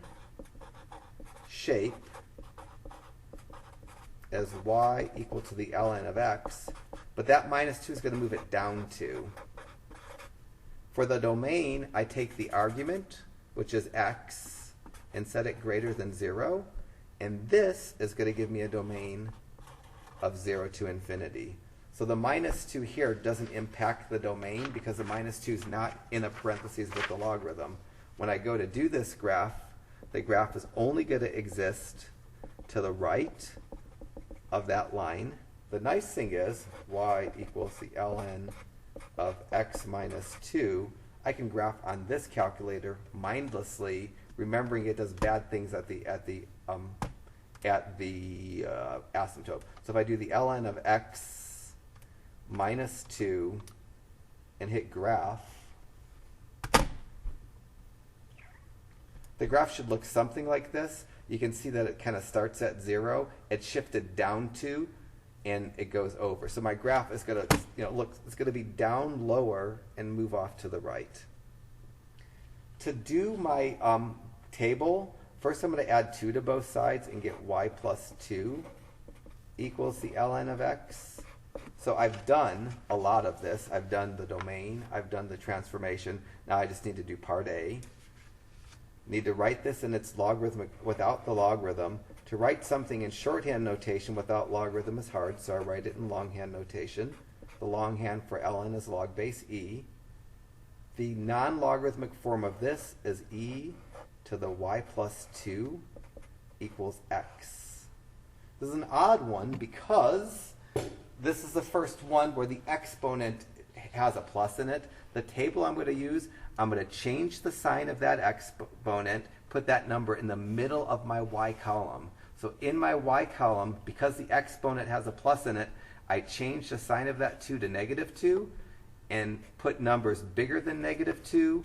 shape as y equal to the ln of x, but that minus 2 is going to move it down 2. For the domain, I take the argument, which is x, and set it greater than 0, and this is going to give me a domain of 0 to infinity. So the minus 2 here doesn't impact the domain because the minus 2 is not in a parentheses with the logarithm. When I go to do this graph, the graph is only going to exist to the right of that line. The nice thing is y equals the ln of x minus 2. I can graph on this calculator mindlessly, remembering it does bad things at the asymptote. So if I do the ln of x minus 2 and hit graph, the graph should look something like this. You can see that it kind of starts at 0. It's shifted down 2, and it goes over. So my graph is going to, it's going to be down lower and move off to the right. To do my table, first I'm going to add 2 to both sides and get y plus 2 equals the ln of x. So I've done a lot of this. I've done the domain. I've done the transformation. Now I just need to do part A. Need to write this in its logarithmic without the logarithm. To write something in shorthand notation without logarithm is hard, so I write it in longhand notation. The longhand for ln is log base e. The non-logarithmic form of this is e to the y plus 2 equals x. This is an odd one because this is the first one where the exponent has a plus in it. The table I'm going to use, I'm going to change the sign of that exponent, put that number in the middle of my y column. So in my y column, because the exponent has a plus in it, I change the sign of that 2 to negative 2 and put numbers bigger than negative 2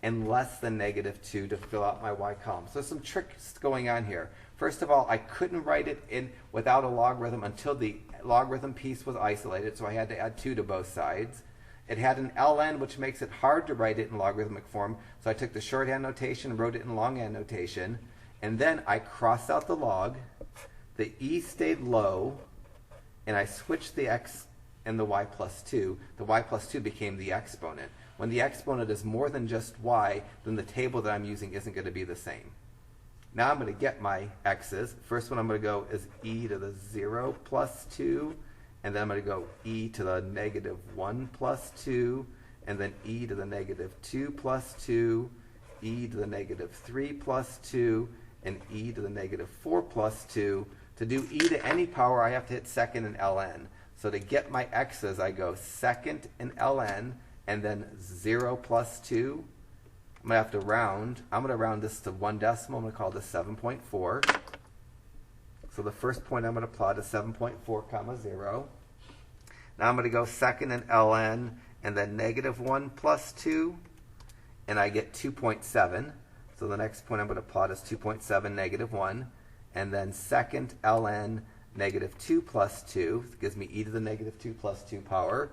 and less than negative 2 to fill out my y column. So some tricks going on here. First of all, I couldn't write it in without a logarithm until the logarithm piece was isolated, so I had to add 2 to both sides. It had an ln, which makes it hard to write it in logarithmic form, so I took the shorthand notation and wrote it in longhand notation, and then I crossed out the log, the e stayed low, and I switched the x and the y plus 2. The y plus 2 became the exponent. When the exponent is more than just y, then the table that I'm using isn't going to be the same. Now I'm going to get my x's. First one I'm going to go is e to the 0 plus 2, and then I'm going to go e to the negative 1 plus 2, and then e to the negative 2 plus 2, e to the negative 3 plus 2, and e to the negative 4 plus 2. To do e to any power, I have to hit second and ln. So to get my x's, I go second and ln, and then 0 plus 2. I'm going to have to round. I'm going to round this to 1 decimal. I'm going to call this 7.4. So the first point I'm going to plot is 7.4 comma 0. Now I'm going to go second and ln, and then negative 1 plus 2, and I get 2.7. So the next point I'm going to plot is 2.7, negative 1, and then second ln, negative 2 plus 2. It gives me e to the negative 2 plus 2 power,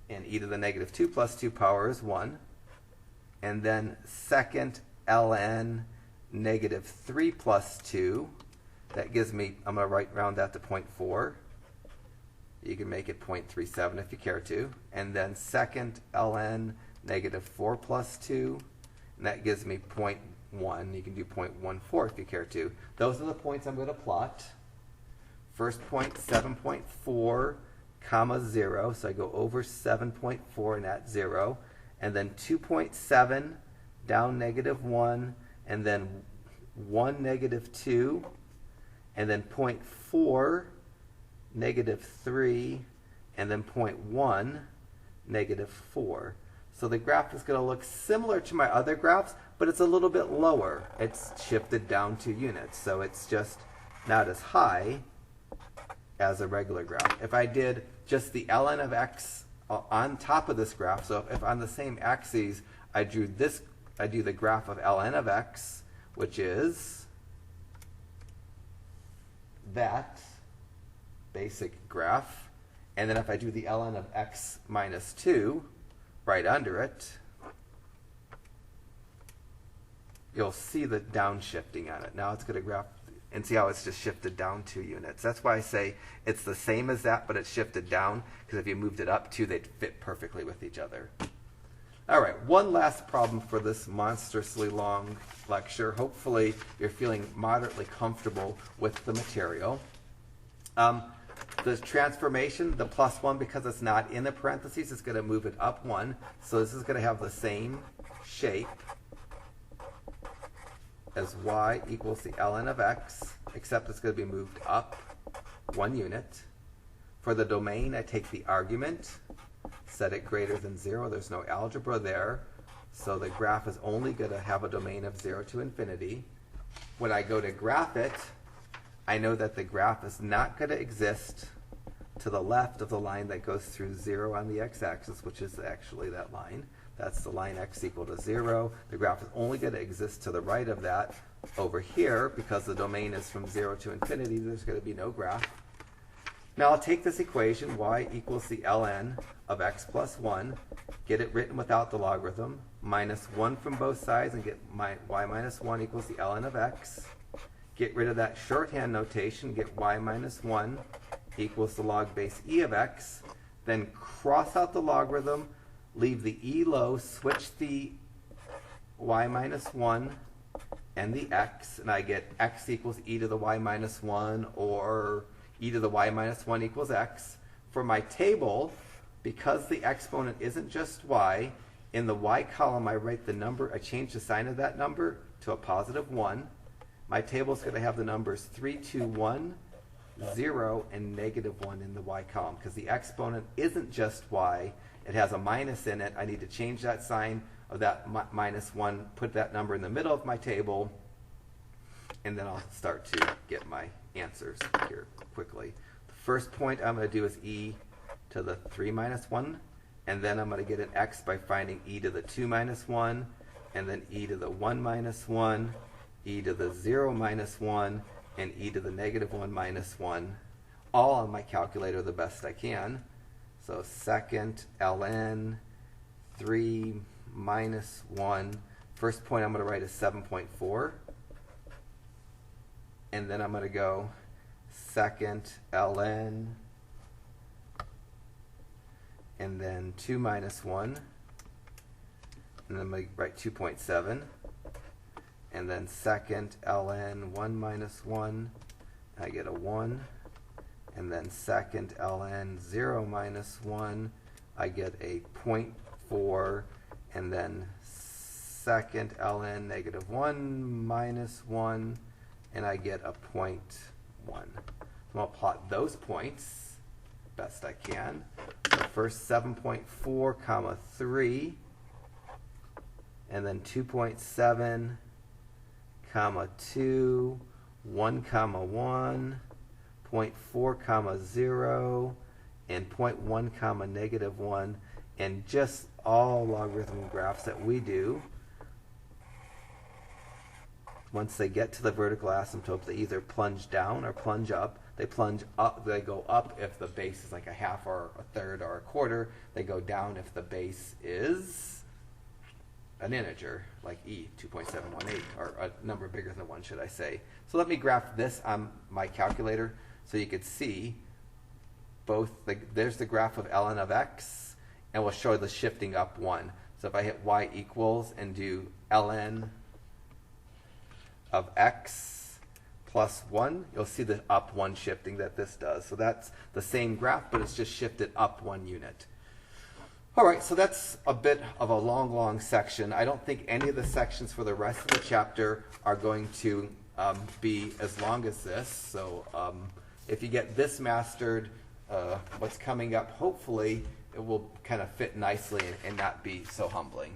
and e to the negative 2 plus 2 power is 1. And then second ln, negative 3 plus 2. That gives me, I'm going to round that to 0.4. You can make it 0.37 if you care to. And then second ln negative 4 plus 2, and that gives me 0.1. You can do 0.14 if you care to. Those are the points I'm going to plot. First point, 7.4, comma 0. So I go over 7.4 and at 0. And then 2.7, down negative 1, and then 1, negative 2, and then 0.4, negative 3, and then 0.1, negative 4. So the graph is going to look similar to my other graphs, but it's a little bit lower. It's shifted down 2 units, so it's just not as high as a regular graph. If I did just the ln of x on top of this graph, so if on the same axes I do the graph of ln of x, which is that basic graph, and then if I do the ln of x minus 2 right under it, you'll see the downshifting on it. Now it's going to graph and see how it's just shifted down 2 units. That's why I say it's the same as that, but it's shifted down, because if you moved it up 2, they'd fit perfectly with each other. All right, one last problem for this monstrously long lecture. Hopefully you're feeling moderately comfortable with the material. The transformation, the plus 1, because it's not in the parentheses, it's going to move it up 1. So this is going to have the same shape as y equals the ln of x, except it's going to be moved up 1 unit. For the domain, I take the argument, set it greater than 0. There's no algebra there, so the graph is only going to have a domain of 0 to infinity. When I go to graph it, I know that the graph is not going to exist to the left of the line that goes through 0 on the x-axis, which is actually that line. That's the line x equal to 0. The graph is only going to exist to the right of that. Over here, because the domain is from 0 to infinity, there's going to be no graph. Now I'll take this equation, y equals the ln of x plus 1, get it written without the logarithm, minus 1 from both sides, and get y minus 1 equals the ln of x. Get rid of that shorthand notation, get y minus 1 equals the log base e of x. Then cross out the logarithm, leave the e low, switch the y minus 1 and the x, and I get x equals e to the y minus 1, or e to the y minus 1 equals x. For my table, because the exponent isn't just y, in the y column I write the number, I change the sign of that number to a positive 1. My table is going to have the numbers 3, 2, 1, 0, and negative 1 in the y column, because the exponent isn't just y, it has a minus in it. I need to change that sign of that minus 1, put that number in the middle of my table, and then I'll start to get my answers here quickly. The first point I'm going to do is e to the 3 minus 1, and then I'm going to get an x by finding e to the 2 minus 1, and then e to the 1 minus 1, e to the 0 minus 1, and e to the negative 1 minus 1, all on my calculator the best I can. So second ln 3 minus 1, first point I'm going to write is 7.4, and then I'm going to go second ln, and then 2 minus 1, and then I'm going to write 2.7, and then second ln 1 minus 1, I get a 1, and then second ln 0 minus 1, I get a 0.4, and then second ln negative 1 minus 1, and I get a 0.1. So I'll plot those points best I can. So first 7.4 comma 3, and then 2.7 comma 2, 1 comma 1, 0.4 comma 0, and 0.1 comma negative 1, and just all logarithmic graphs that we do, once they get to the vertical asymptote, they either plunge down or plunge up. They plunge up, they go up if the base is like a half or a third or a quarter. They go down if the base is an integer, like e, 2.718, or a number bigger than 1, should I say. So let me graph this on my calculator so you could see there's the graph of ln of x, and we'll show the shifting up 1. So if I hit y equals and do ln of x plus 1, you'll see the up 1 shifting that this does. So that's the same graph, but it's just shifted up 1 unit. All right, so that's a bit of a long section. I don't think any of the sections for the rest of the chapter are going to be as long as this. So if you get this mastered, what's coming up, hopefully, it will kind of fit nicely and not be so humbling.